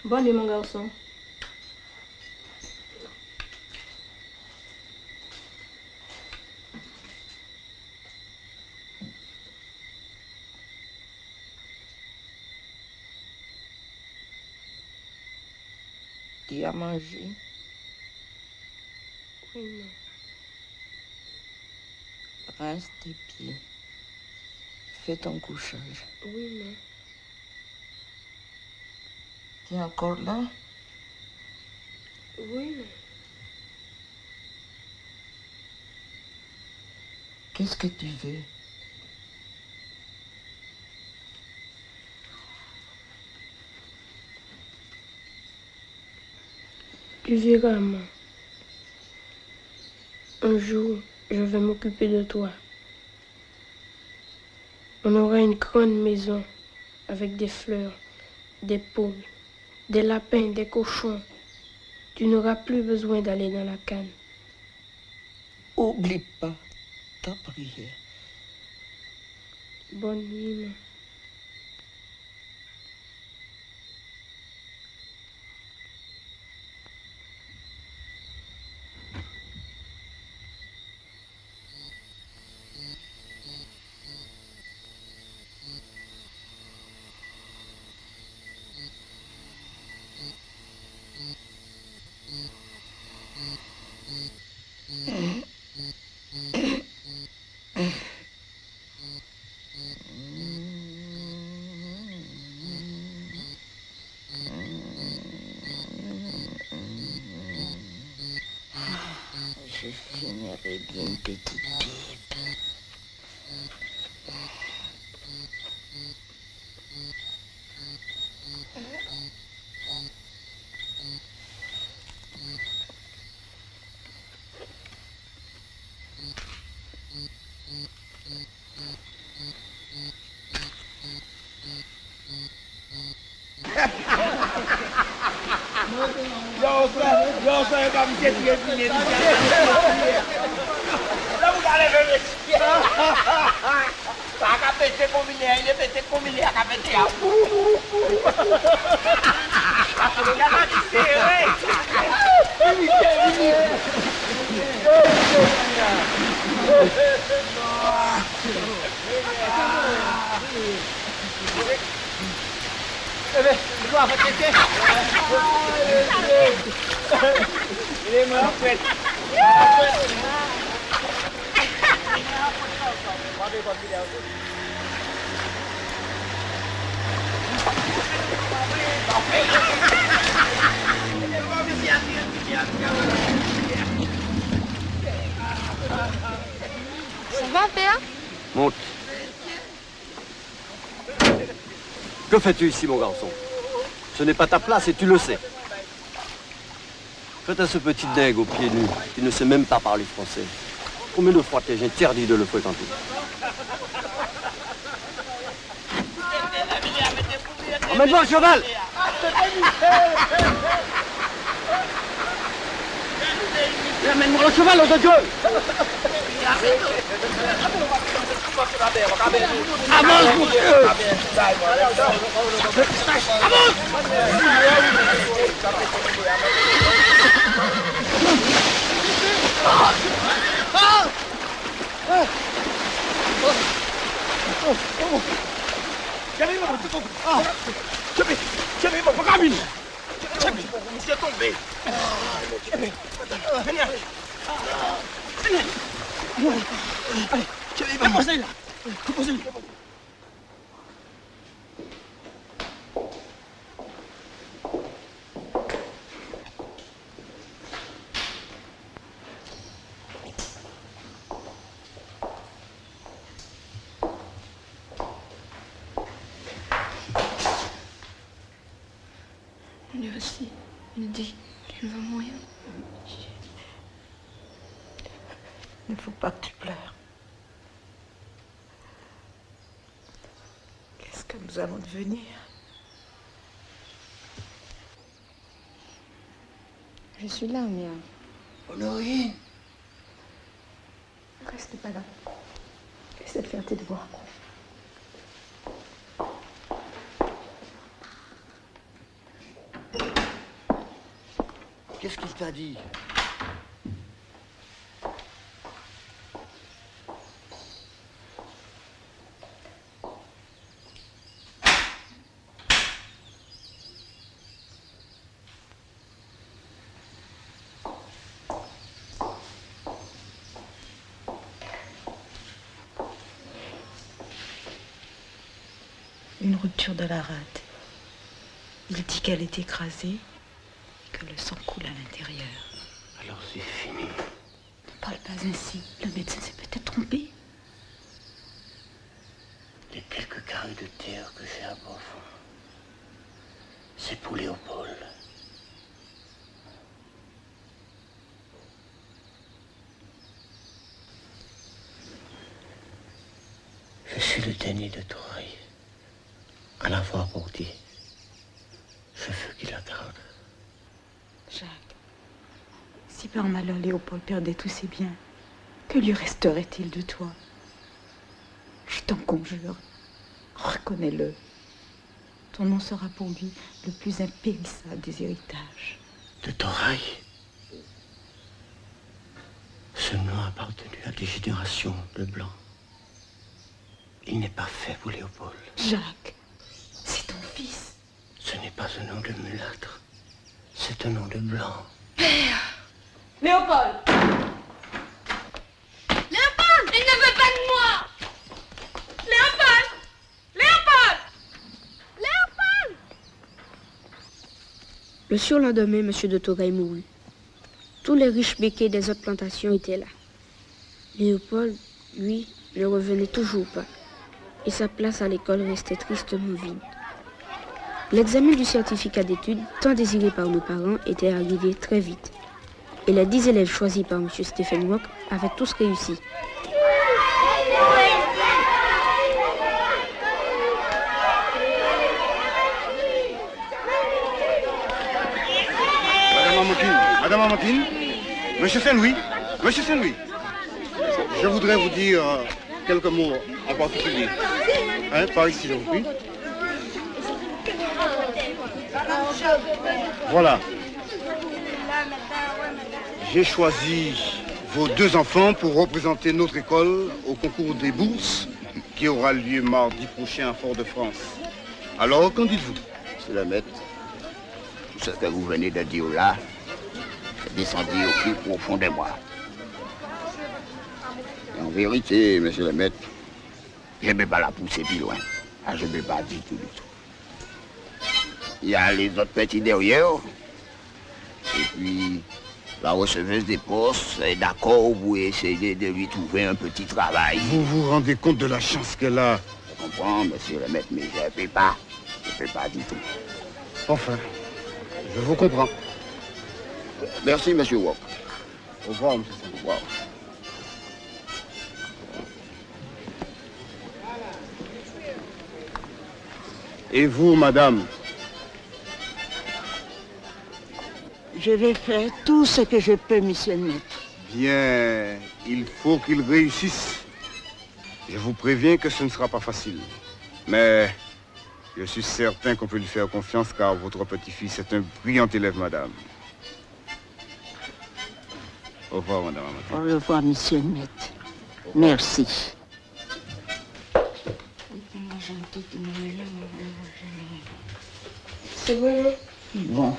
Bonne nuit, mon garçon. Tu as mangé? Oui, non. Rince tes pieds. Fais ton couchage. Oui, non. Tu es encore là? Oui, non. Qu'est-ce que tu veux? Tu verras, maman. Un jour, je vais m'occuper de toi. On aura une grande maison avec des fleurs, des poules, des lapins, des cochons. Tu n'auras plus besoin d'aller dans la canne. Oublie pas ta prière. Bonne nuit, maman. Je finirai bien, petite pipe. Yo, ça va me tirer. Là, vous allez venir. Ça a pété comme il est pété comme il est, ça a pété. Ça va, père? Monte. Que fais-tu ici, mon garçon? Ce n'est pas ta place et tu le sais. Quant à ce petit dingue aux pieds nus, qui ne sait même pas parler français, combien de fois t'ai-je interdit de le fréquenter? Emmène-moi un cheval! Emmène-moi le cheval, nom de Dieu! Avance, mon Dieu! J'avais mon programme. Monsieur tombé. Allez, reposez-le. Lui aussi, il dit qu'il va mourir. Il ne faut pas que tu pleures. Qu'est-ce que nous allons devenir? Je suis là, Mia. Honorine! Reste pas là. Essaie de faire tes devoirs. Qu'est-ce qu'il t'a dit? Une rupture de la rate. Il dit qu'elle est écrasée, que le sang coule à l'intérieur. Alors c'est fini. Ne parle pas ainsi. Le médecin s'est peut-être trompé. Les quelques carrés de terre que j'ai à bas fond, c'est pour Léopold. Je suis le dernier de Touraille à l'avoir porté. Je veux qu'il la garde. Jacques, si par malheur Léopold perdait tous ses biens, que lui resterait-il de toi? Je t'en conjure, reconnais-le. Ton nom sera pour lui le plus impérissable des héritages. De Touraille. Ce nom a appartenu à des générations de blancs. Il n'est pas fait pour Léopold. Jacques, c'est ton fils. Ce n'est pas un nom de mulâtre. C'est un nom de blanc. Père! Léopold! Léopold! Il ne veut pas de moi! Léopold! Léopold! Léopold! Le surlendemain, M. de Touraille mourut. Tous les riches béquets des autres plantations étaient là. Léopold, lui, ne revenait toujours pas. Et sa place à l'école restait tristement vide. L'examen du certificat d'études, tant désiré par nos parents, était arrivé très vite. Et les 10 élèves choisis par M. Stephen Rock avaient tous réussi. Madame Amandine, Monsieur Saint-Louis, je voudrais vous dire quelques mots en particulier. Hein, par ici, donc, oui. Voilà. J'ai choisi vos 2 enfants pour représenter notre école au concours des bourses qui aura lieu mardi prochain à Fort-de-France. Alors, qu'en dites-vous? Monsieur le maître, tout ce que vous venez de dire là, c'est descendu au plus profond de moi. Et en vérité, monsieur le maître, je ne vais pas la pousser plus loin. Ah, je ne vais pas du tout, du tout. Il y a les autres petits derrière. Et puis, la receveuse des postes est d'accord pour essayer de lui trouver un petit travail. Vous vous rendez compte de la chance qu'elle a? Je comprends, monsieur le maître, mais je ne peux pas. Je ne peux pas du tout. Enfin, je vous comprends. Merci, monsieur Walk. Au revoir, monsieur. Au revoir. Et vous, madame? Je vais faire tout ce que je peux, monsieur le maître. Bien, il faut qu'il réussisse. Je vous préviens que ce ne sera pas facile. Mais je suis certain qu'on peut lui faire confiance car votre petit-fils est un brillant élève, madame. Au revoir, madame. Au revoir, monsieur le maître. Merci. C'est bon? Bon.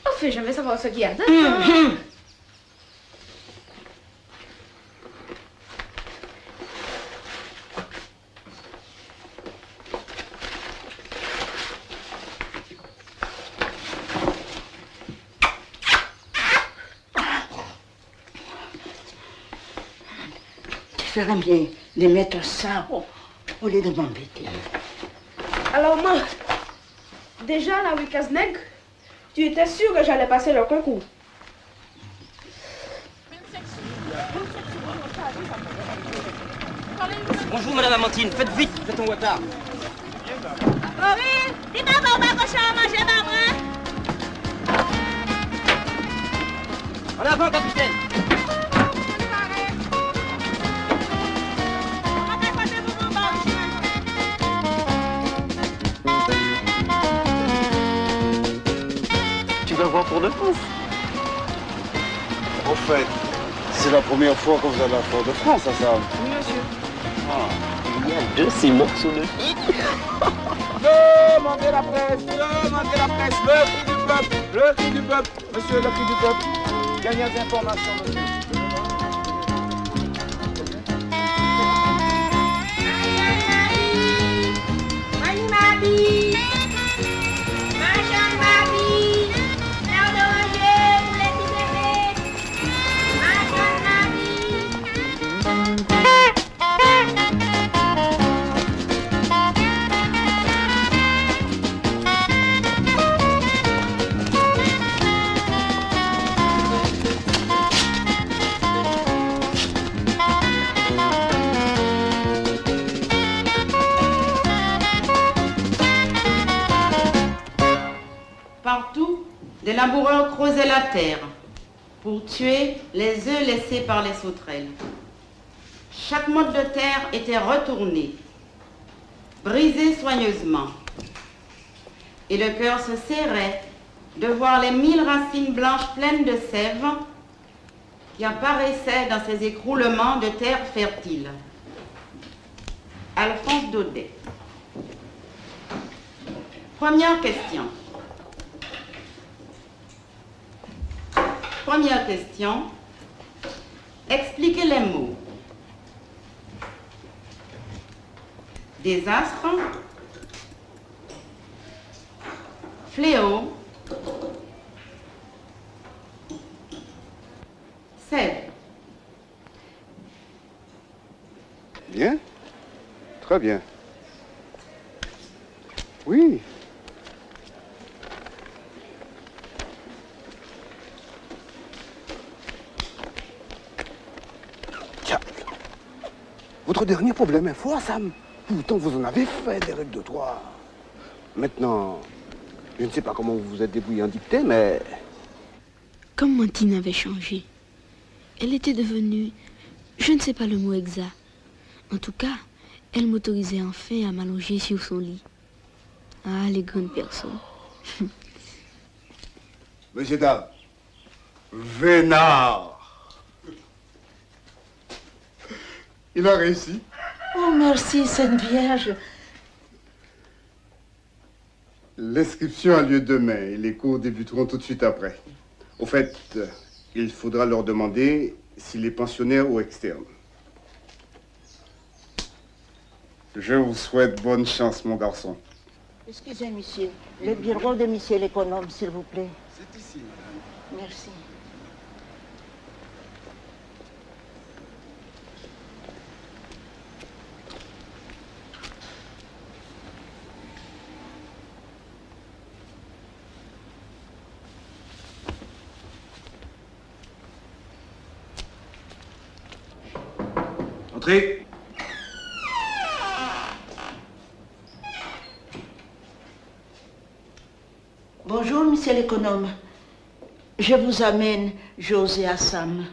Enfin, je veux savoir ce qu'il y a dedans. Tu ferais bien de mettre ça au lieu de m'embêter. Alors, moi, déjà, la Wikasneg, tu étais sûr que j'allais passer le concours? Bonjour, madame Amantine. Faites vite, faites un retard. Oui, dis-moi, on va cocher à manger, maman. En avant, capitaine. Tu vas voir pour de France. Au fait, c'est la première fois que vous allez à Fort-de-France, ça, ça? Oui, monsieur. Il y a 2 ces morceaux de vie. Demandez la presse, demandez la presse, le cri du peuple, le cri du peuple, monsieur, le cri du peuple. Dernières informations, monsieur. Marie, machin Marie, l'air d'oranger, vous les tout bébés, machin Partout, des laboureurs creusaient la terre pour tuer les œufs laissés par les sauterelles. Chaque motte de terre était retournée, brisée soigneusement. Et le cœur se serrait de voir les 1000 racines blanches pleines de sève qui apparaissaient dans ces écroulements de terre fertile. Alphonse Daudet. Première question. Première question. Expliquez les mots. Désastre, fléau, sève. Bien. Très bien. Oui. Votre dernier problème est fort, Sam. Pourtant, vous en avez fait des règles de droit. Maintenant, je ne sais pas comment vous vous êtes débrouillé en dictée, mais... Comme Mantine avait changé. Elle était devenue... Je ne sais pas le mot exact. En tout cas, Elle m'autorisait enfin à m'allonger sur son lit. Ah, les grandes personnes. Monsieur Dame, Vénard. Il a réussi. Oh, merci, Sainte Vierge. L'inscription a lieu demain et les cours débuteront tout de suite après. Au fait, il faudra leur demander s'il est pensionnaire ou externe. Je vous souhaite bonne chance, mon garçon. Excusez, monsieur. Le bureau de monsieur l'économe, s'il vous plaît. C'est ici, madame. Merci. Entrez. Bonjour, monsieur l'économe. Je vous amène José Assam.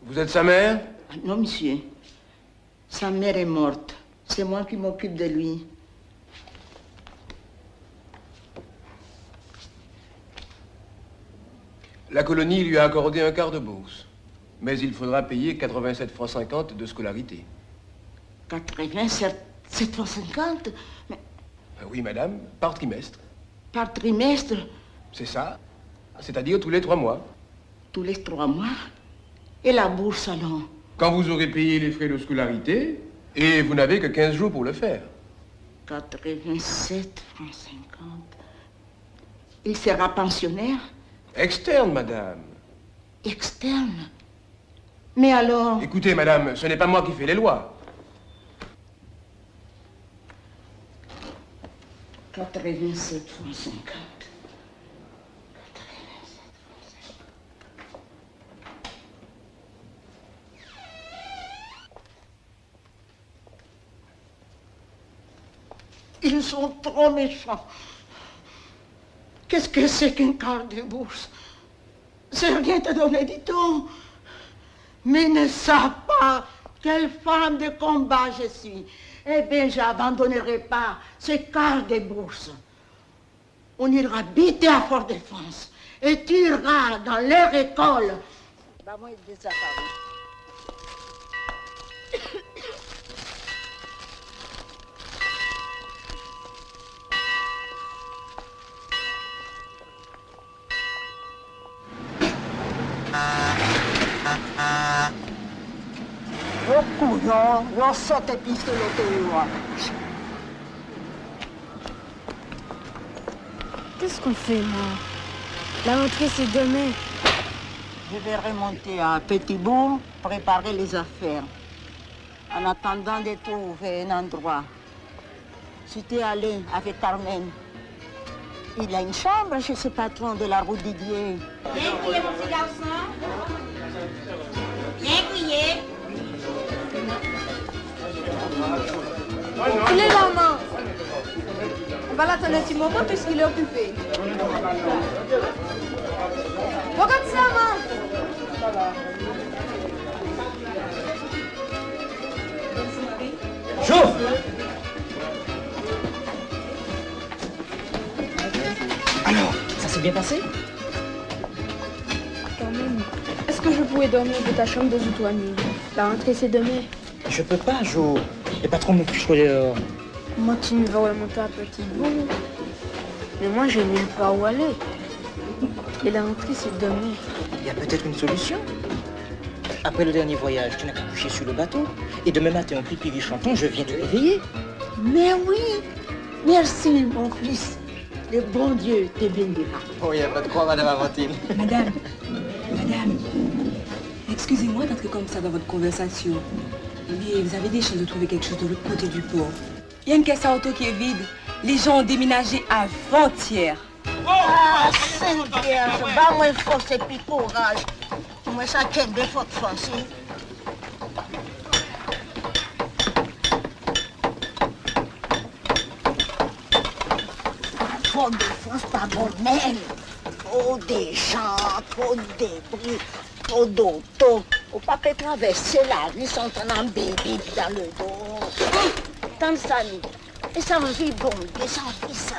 Vous êtes sa mère? Non, monsieur. Sa mère est morte. C'est moi qui m'occupe de lui. La colonie lui a accordé un quart de bourse. Mais il faudra payer 87 francs 50 de scolarité. 87 francs 50? Mais Oui, madame, par trimestre. par trimestre? C'est ça. C'est-à-dire tous les 3 mois. Tous les 3 mois? Et la bourse, alors? Quand vous aurez payé les frais de scolarité, et vous n'avez que 15 jours pour le faire. 87 francs 50. Il sera pensionnaire? Externe, madame. Externe? Mais alors? Écoutez, madame, ce n'est pas moi qui fais les lois. 87 francs 50. Ils sont trop méchants. Qu'est-ce que c'est qu'un quart de bourse? C'est rien te donner du tout. Mais ils ne savent pas quelle femme de combat je suis. Eh bien, je n'abandonnerai pas ce quart de bourse. On ira habiter à Fort-de-France et tu iras dans leur école. Oh, couillon, non, saute et piste l'auto. Qu'est-ce qu'on fait, moi? La rentrée, c'est demain. Je vais remonter à Petit-Bourg, préparer les affaires. En attendant de trouver un endroit. Si tu es allé avec Carmen, il a une chambre chez ce patron de la rue Didier. Bien crié, mon petit garçon. Bien crié. Il est là, maman. On va l'attendre un petit moment puisqu'il est occupé. Regarde ça, maman. Chauffe! Alors, ça s'est bien passé? Quand même. Est-ce que je pourrais dormir de ta chambre de Zoutouani? La rentrée, c'est demain. Je peux pas, Jo. Le patron me coucherait dehors. Moi, tu me vas remonter à Petit-Bourg. Mais moi, je n'ai pas où aller. Et la rentrée, c'est demain. Il y a peut-être une solution. Après le dernier voyage, tu n'as qu'à coucher sur le bateau. Et demain matin, en pipi chanton, je viens te réveiller. Mais oui, merci, mon fils. Le bon Dieu te bénira. Oh, il n'y a pas de quoi, madame Avantine. Madame, excusez-moi d'entrer comme ça dans votre conversation. Mais vous avez des chances de trouver quelque chose de l'autre côté du port. Il y a une caisse à auto qui est vide. Les gens ont déménagé avant-hier. Ah, Sainte-Vierge, va-moi force et puis courage. Moi, ça qu'aime de forte force. Trop de France, pas bon même. Trop de gens, trop de bruit, trop d'auto. Faut pas que traverser la rue sans t'en bébé dans le dos. Tant ça, nous. Et ça me fait bon, et ça me fait ça.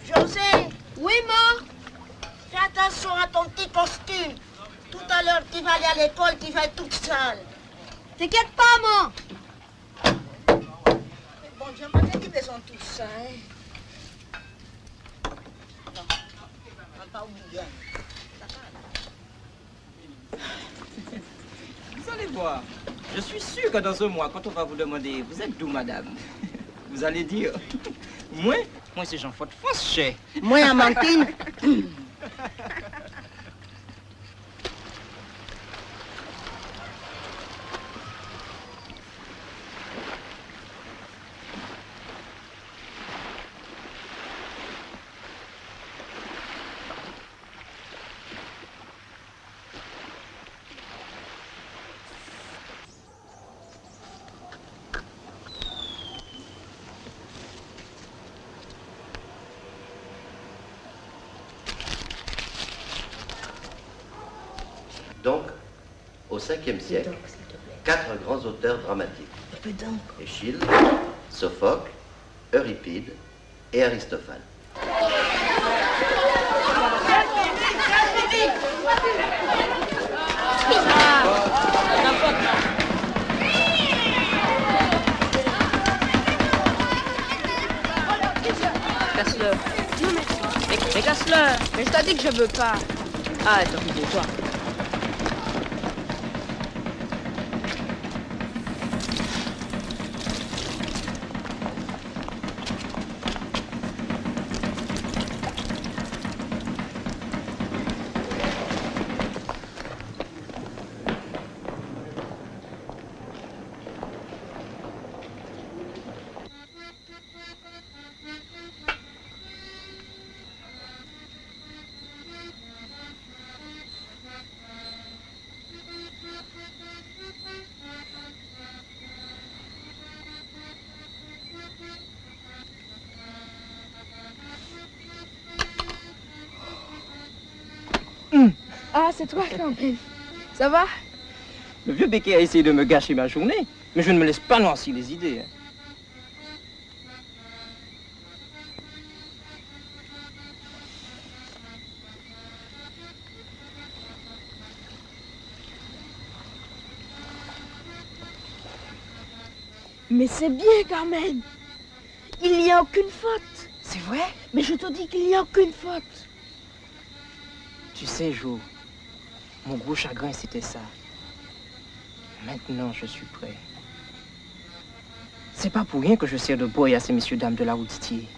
José. Oui, maman. Fais attention à ton petit costume. Tout à l'heure, tu vas aller à l'école, tu vas être toute seule. T'inquiète pas, maman. Bon, j'ai pas dit qu'ils sont tous ça, hein. Non, on va pas oublier. Vous allez voir. Je suis sûr que dans un mois, quand on va vous demander, vous êtes d'où, madame? Vous allez dire, moi c'est Jean-Fort de France, cher. Moi, Amantine. Donc, au 5e siècle, 4 grands auteurs dramatiques. Échille, Sophocle, Euripide et Aristophane. Casse-le. Mais casse-le. Mais je t'ai dit que je veux pas. Ah, tant pis pour toi. Ah, c'est toi quand même. Ça va? Le vieux Becquet a essayé de me gâcher ma journée, mais je ne me laisse pas noircir les idées. Mais c'est bien quand même. Il n'y a aucune faute. C'est vrai? Mais je te dis qu'il n'y a aucune faute. Tu sais, Jo, mon gros chagrin, c'était ça. Maintenant, je suis prêt. C'est pas pour rien que je sers de boy à ces messieurs dames de la Routitier.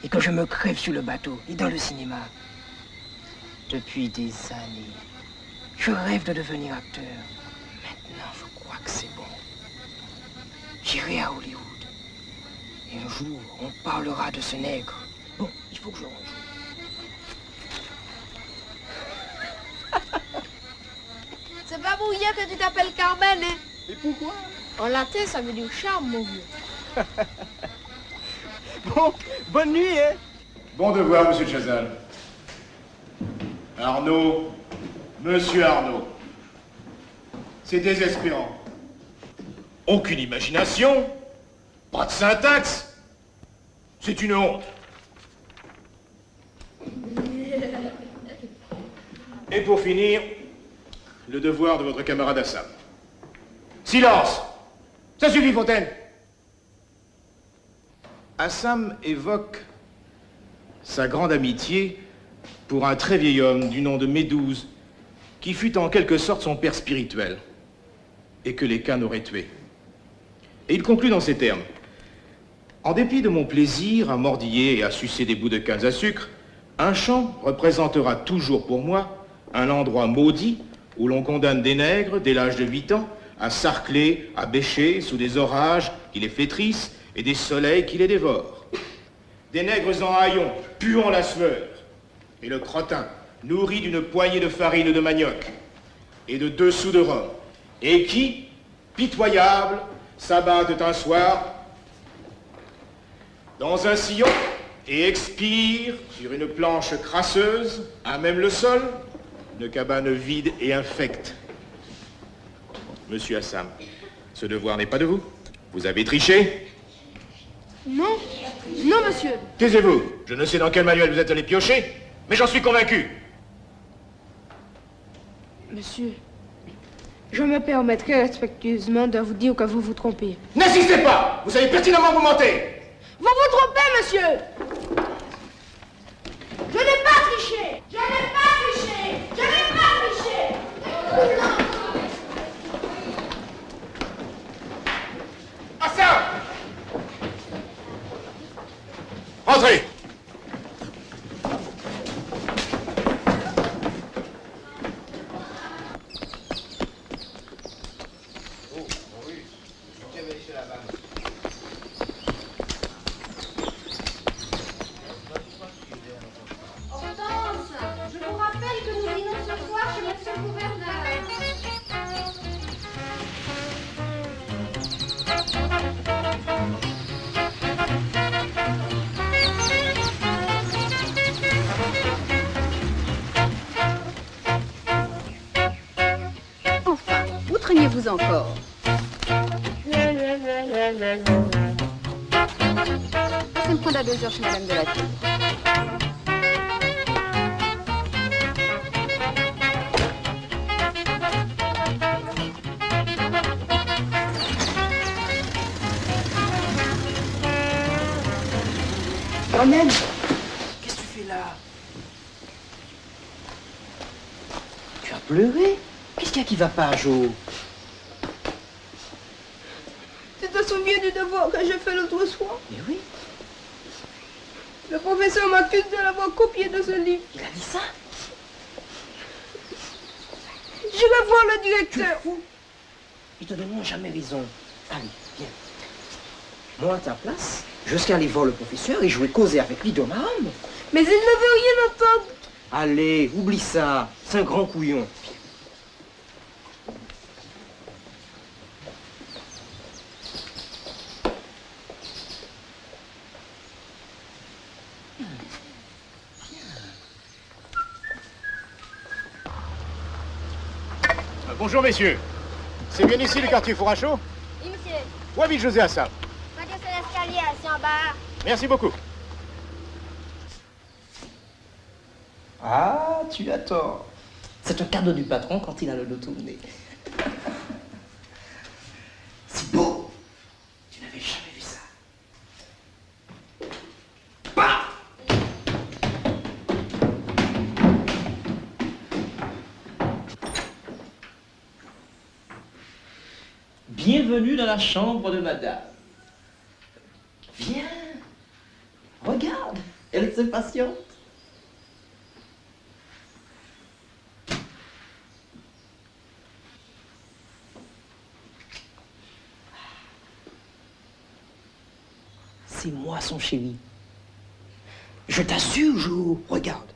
Et que je me crève sur le bateau et dans le cinéma. Depuis des années, je rêve de devenir acteur. Maintenant, je crois que c'est bon. J'irai à Hollywood. Et un jour, on parlera de ce nègre. Bon, il faut que je rentre. C'est pas pour hier que tu t'appelles Carmen, hein? Et pourquoi? En latin, ça veut dire charme, mon vieux. Bon, bonne nuit, hein? Bon devoir, monsieur Chazal. Arnaud, monsieur Arnaud. C'est désespérant. Aucune imagination, pas de syntaxe. C'est une honte. Et pour finir, le devoir de votre camarade Assam. Silence! Ça suffit, Fontaine! Assam évoque sa grande amitié pour un très vieil homme du nom de Médouze, qui fut en quelque sorte son père spirituel, et que les Khan auraient tué. Et il conclut dans ces termes. En dépit de mon plaisir à mordiller et à sucer des bouts de canne à sucre, un champ représentera toujours pour moi un endroit maudit où l'on condamne des nègres dès l'âge de 8 ans à sarcler, à bêcher sous des orages qui les flétrissent et des soleils qui les dévorent. Des nègres en haillons, puant la sueur, et le crottin, nourri d'une poignée de farine de manioc et de 2 sous de rhum, et qui, pitoyables, s'abattent un soir dans un sillon et expirent sur une planche crasseuse, à même le sol, Une cabane vide et infecte. Monsieur Assam, ce devoir n'est pas de vous. Vous avez triché? Non. Non, monsieur. Taisez-vous. Je ne sais dans quel manuel vous êtes allé piocher, mais j'en suis convaincu. Monsieur, je me permettrai respectueusement de vous dire que vous vous trompez. N'insistez pas. Vous savez pertinemment que vous mentez. Vous vous trompez, monsieur. Je n'ai pas triché. Je n'ai pas triché. Je n'ai pas triché. Assam! Entrez. Hortense, je vous rappelle que nous dînons ce soir chez monsieur le gouverneur. Enfin, où traînez-vous encore? Passez me prendre à 2 heures chez Madame de la Tour. Carmen, qu'est-ce que tu fais là? Tu as pleuré? Qu'est-ce qu'il y a qui va pas, Jo? Tu te souviens du devoir que j'ai fait l'autre soir? Mais oui. Le professeur m'accuse de l'avoir copié de ce livre. Il a dit ça? J'irai voir le directeur. Ils te donneront jamais raison. Allez, viens. Moi, à ta place, je serais allé voir le professeur et je vais causer avec lui d'homme à homme. Mais il ne veut rien entendre. Allez, oublie ça. C'est un grand couillon. Bonjour, messieurs. C'est bien ici le quartier Four à Chaud? Oui, monsieur. Où habite José Assam? Pas que c'est l'escalier, assis en bas. Merci beaucoup. Ah, tu as tort. C'est un cadeau du patron quand il a le dos tourné. C'est beau. Tu n'avais jamais vu ça. Bah! Bienvenue dans la chambre de madame. Viens. Regarde. Elle s'impatiente. C'est moi son chéri. Je t'assure, Jo. Regarde.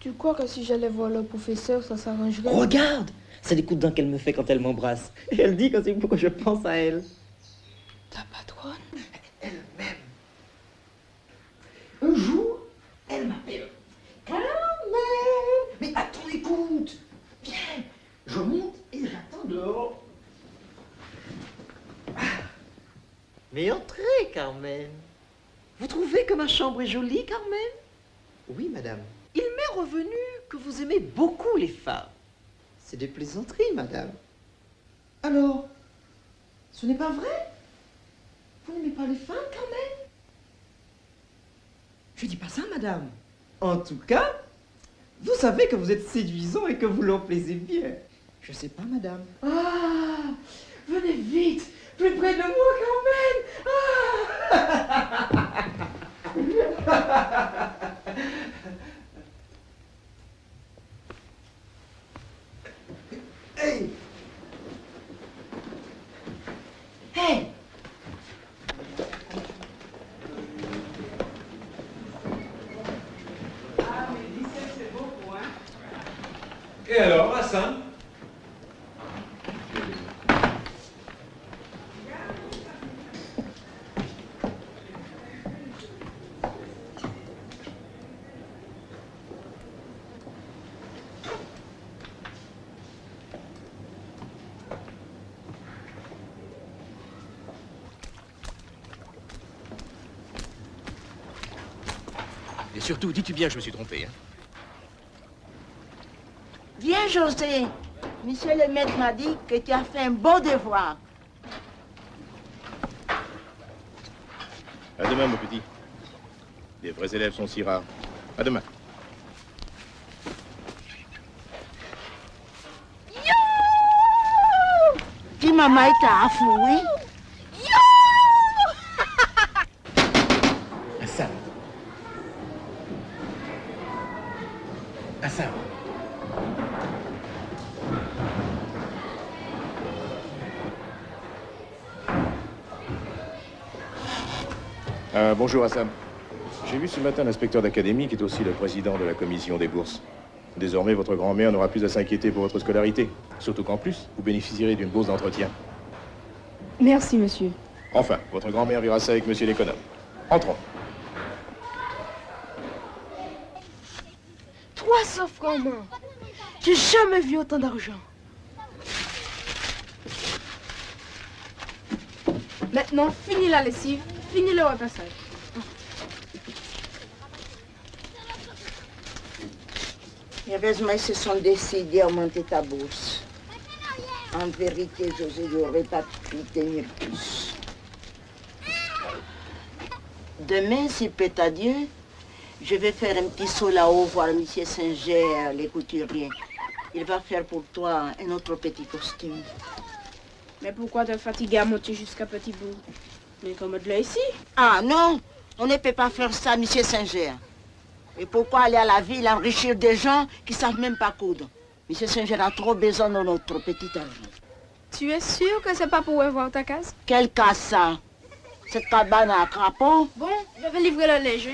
Tu crois que si j'allais voir le professeur, ça s'arrangerait? Regarde. C'est les coups de dents qu'elle me fait quand elle m'embrasse. Et elle dit que c'est pour que je pense à elle. Ta patronne? Elle-même. Un jour, elle m'appelle. Carmen! Mais attends, écoute. Viens. Je monte et j'attends dehors. Ah. Mais entrez, Carmen. Vous trouvez que ma chambre est jolie, Carmen? Oui, madame. Il m'est revenu que vous aimez beaucoup les femmes. C'est des plaisanteries, madame. Alors, ce n'est pas vrai? Vous n'aimez pas les femmes, Carmen? Je dis pas ça, madame. En tout cas, vous savez que vous êtes séduisant et que vous leur plaisez bien. Je sais pas, madame. Ah, venez vite, plus près de moi, Carmen. Ah. Hey! Hey! Ah, mais 17, c'est beaucoup, hein? Et alors, Hassan? Et surtout, dis-tu bien que je me suis trompé, hein? Viens, José. Monsieur le maître m'a dit que tu as fait un beau devoir. À demain, mon petit. Les vrais élèves sont si rares. À demain. Dis maman est à fou, oui? Hassan. Hassan. Bonjour Hassan. J'ai vu ce matin l'inspecteur d'académie qui est aussi le président de la commission des bourses. Désormais, votre grand-mère n'aura plus à s'inquiéter pour votre scolarité. Surtout qu'en plus, vous bénéficierez d'une bourse d'entretien. Merci, monsieur. Enfin, votre grand-mère verra ça avec monsieur l'économe. Entrons. 300 francs, maman. J'ai jamais vu autant d'argent. Maintenant, finis la lessive, finis le repassage. Heureusement, ils se sont décidés à augmenter ta bourse. En vérité, José, je n'aurais pas pu tenir plus. Demain, s'il plaît à Dieu, je vais faire un petit saut là-haut voir M. Singer, les couturiers. Il va faire pour toi un autre petit costume. Mais pourquoi te fatiguer à monter jusqu'à Petit-Bourg? Mais comme de là ici. Ah non, on ne peut pas faire ça, M. Singer. Et pourquoi aller à la ville enrichir des gens qui ne savent même pas coudre? M. Singer a trop besoin de notre petit argent. Tu es sûr que c'est pas pour revoir ta case? Quelle case ça? Cette cabane à crapaud? Bon, je vais livrer le linge.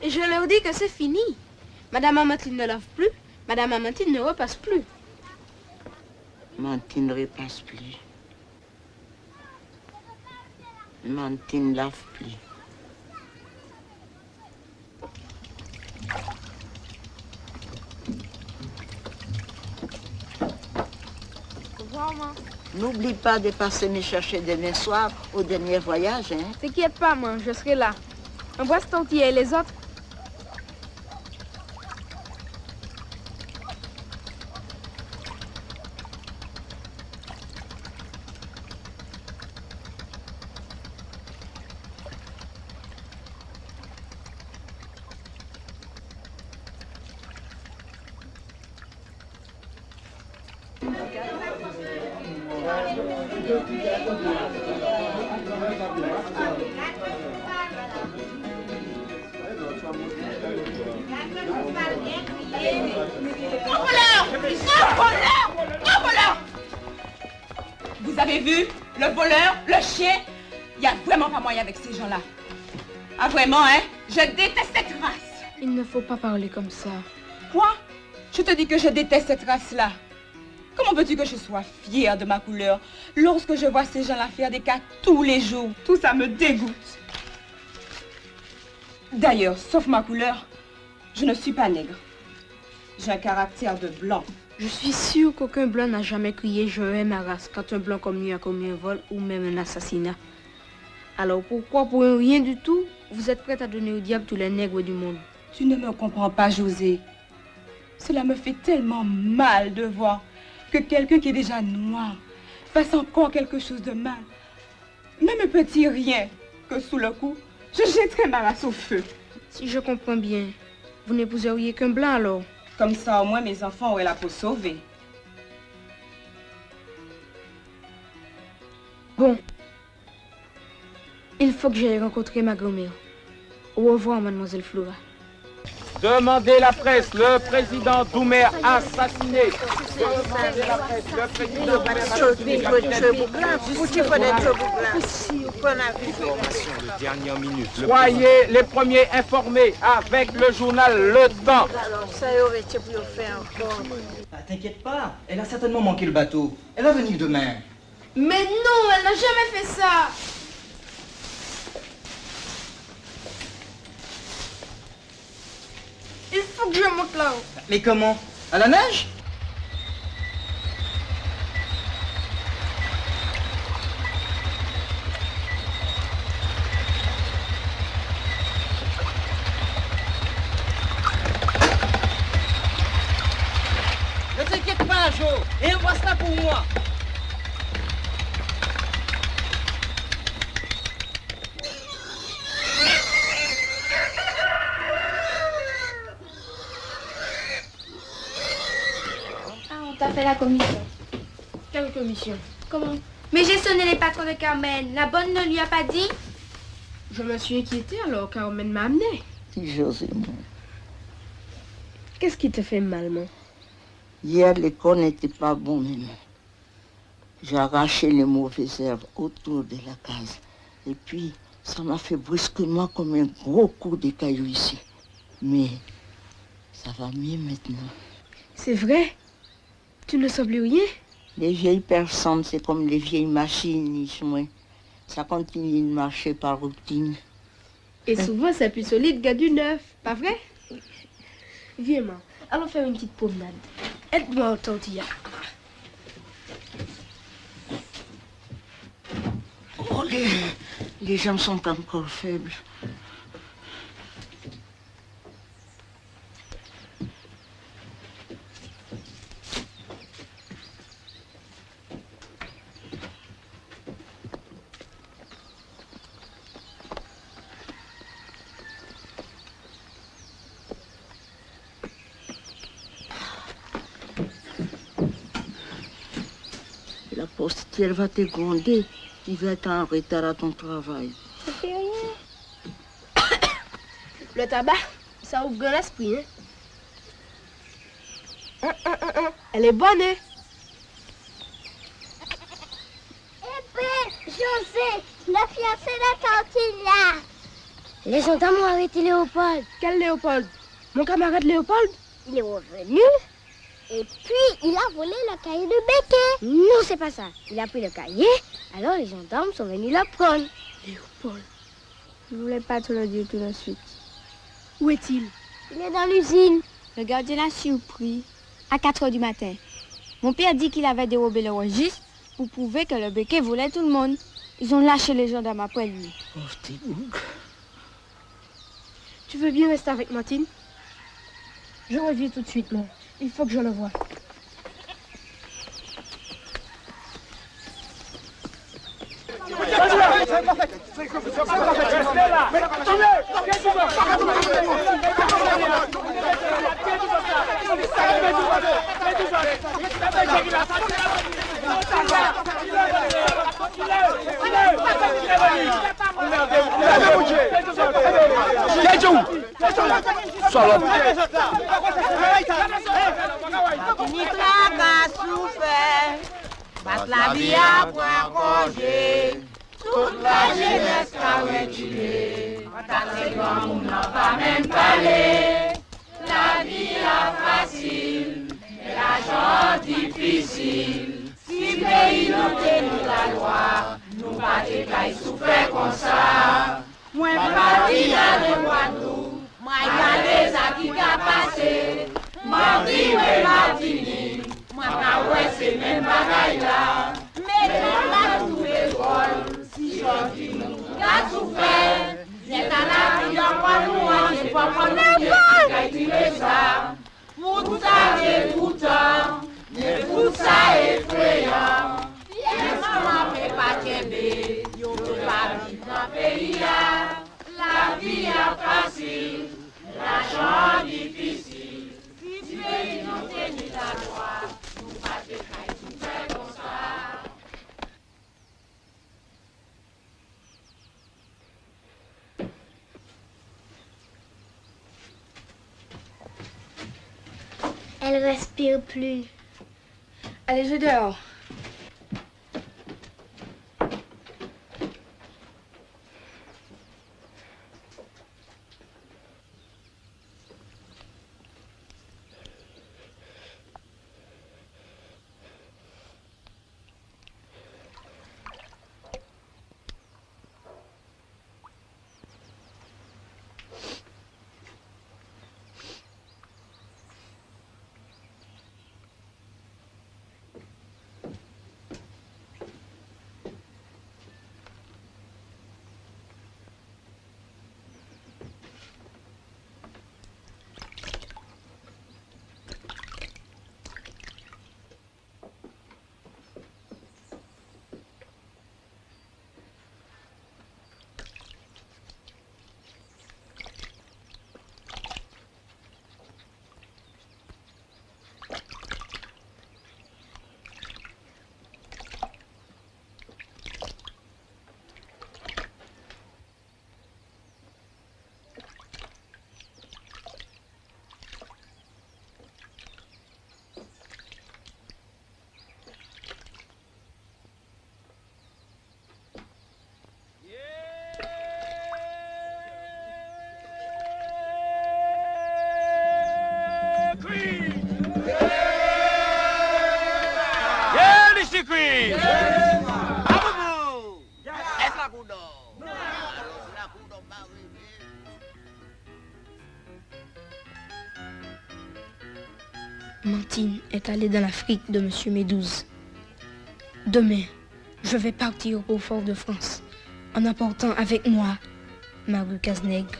Et je leur dis que c'est fini. Madame Amantine ne lave plus, Madame Amantine ne repasse plus. Amantine ne repasse plus. Amantine ne lave plus. N'oublie pas de passer me chercher demain soir au dernier voyage, hein? T'inquiète pas, maman, je serai là. Embrasse ton petit et les autres. Vous avez vu? Le voleur, le chien. Il n'y a vraiment pas moyen avec ces gens-là. Ah vraiment, hein? Je déteste cette race. Il ne faut pas parler comme ça. Quoi? Je te dis que je déteste cette race-là. Comment veux-tu que je sois fière de ma couleur lorsque je vois ces gens-là faire des cas tous les jours? Tout ça me dégoûte. D'ailleurs, sauf ma couleur, je ne suis pas nègre. J'ai un caractère de blanc. Je suis sûre qu'aucun blanc n'a jamais crié « je hais ma race » quand un blanc comme lui a commis un vol ou même un assassinat. Alors pourquoi, pour un rien du tout, vous êtes prête à donner au diable tous les nègres du monde? Tu ne me comprends pas, José. Cela me fait tellement mal de voir que quelqu'un qui est déjà noir fasse encore quelque chose de mal. Même un petit rien, que sous le coup, je jetterai ma race au feu. Si je comprends bien, vous n'épouseriez qu'un blanc alors? Comme ça, au moins, mes enfants auraient la peau sauvée. Bon. Il faut que j'aille rencontrer ma grand-mère. Au revoir, mademoiselle Flora. Demandez la presse, le président Doumer assassiné. Demandez la presse, le président Doumer assassiné. Information de dernière minute. Soyez les premiers informés avec le journal Le Temps. Alors, ça aurait été pu faire encore. Ah, t'inquiète pas, elle a certainement manqué le bateau. Elle va venir demain. Mais non, elle n'a jamais fait ça. Il faut que je monte là-haut. Mais comment? À la nage? pour moi. Ah, on t'a fait la commission. Quelle commission? Comment? Mais j'ai sonné les patrons de Carmen. La bonne ne lui a pas dit? Je me suis inquiétée alors Carmen m'a amené. José, moi. Qu'est-ce qui te fait mal, moi? Hier, l'école n'était pas bon, même. J'ai arraché les mauvaises herbes autour de la case. Et puis, ça m'a fait brusquement comme un gros coup de caillou ici. Mais ça va mieux maintenant. C'est vrai? Tu ne sais plus rien? Les vieilles personnes, c'est comme les vieilles machines, moi. Ça continue de marcher par routine. Et souvent, c'est plus solide que du neuf, pas vrai? Viens, maman. Allons faire une petite promenade. Aide-moi au tortilla. Oh, les jambes sont encore faibles. La postière va te gronder. Tu vas être en retard à ton travail. Ça fait rien. Le tabac, ça ouvre grand l'esprit, hein? Elle est bonne, hein? Eh ben, José, la fiancée de la cantine là. Les gendarmes ont arrêté Léopold. Quel Léopold? Mon camarade Léopold? Il est revenu. Et puis, il a volé le cahier de Becquet. Non, c'est pas ça. Il a pris le cahier, alors les gendarmes sont venus le prendre. Léopold. Je voulais pas te le dire tout de suite. Où est-il? Il est dans l'usine. Le gardien l'a surpris à 4 h du matin. Mon père dit qu'il avait dérobé le registre pour prouver que le Becquet volait tout le monde. Ils ont lâché les gendarmes après lui. Oh, t'es bouc. Tu veux bien rester avec Martine? Je reviens tout de suite, moi. Il faut que je le voie. La vie a point congé, toute la jeunesse a reculé. T'as grand monde n'a pas même parlé. La vie a facile, mais l'argent difficile. Si pays nous tenu la loi, nous pas décaille souffrir comme ça. Moi pas dit à nous, moi regardez ça qui a passé. Mardi et Martini. Moi, ouais, c'est même bagaille là. Mais quand la trouvé drôle, si j'en nous, la souffert. Viens à la vie, on va nous, j'ai pas pour nous, qui a ça. Pour ça, j'ai tout temps, mais pour ça, effrayant. Viens, maman, mais pas qu'aimer, yo, pas vivre dans le pays. La vie est facile, l'argent difficile. Si pays nous tenus la loi. Elle respire plus. Allez, je vais dehors. Mantine est allée dans l'Afrique de Monsieur Médouze. Demain, je vais partir au Fort-de-France en apportant avec moi ma rue Cazenègre,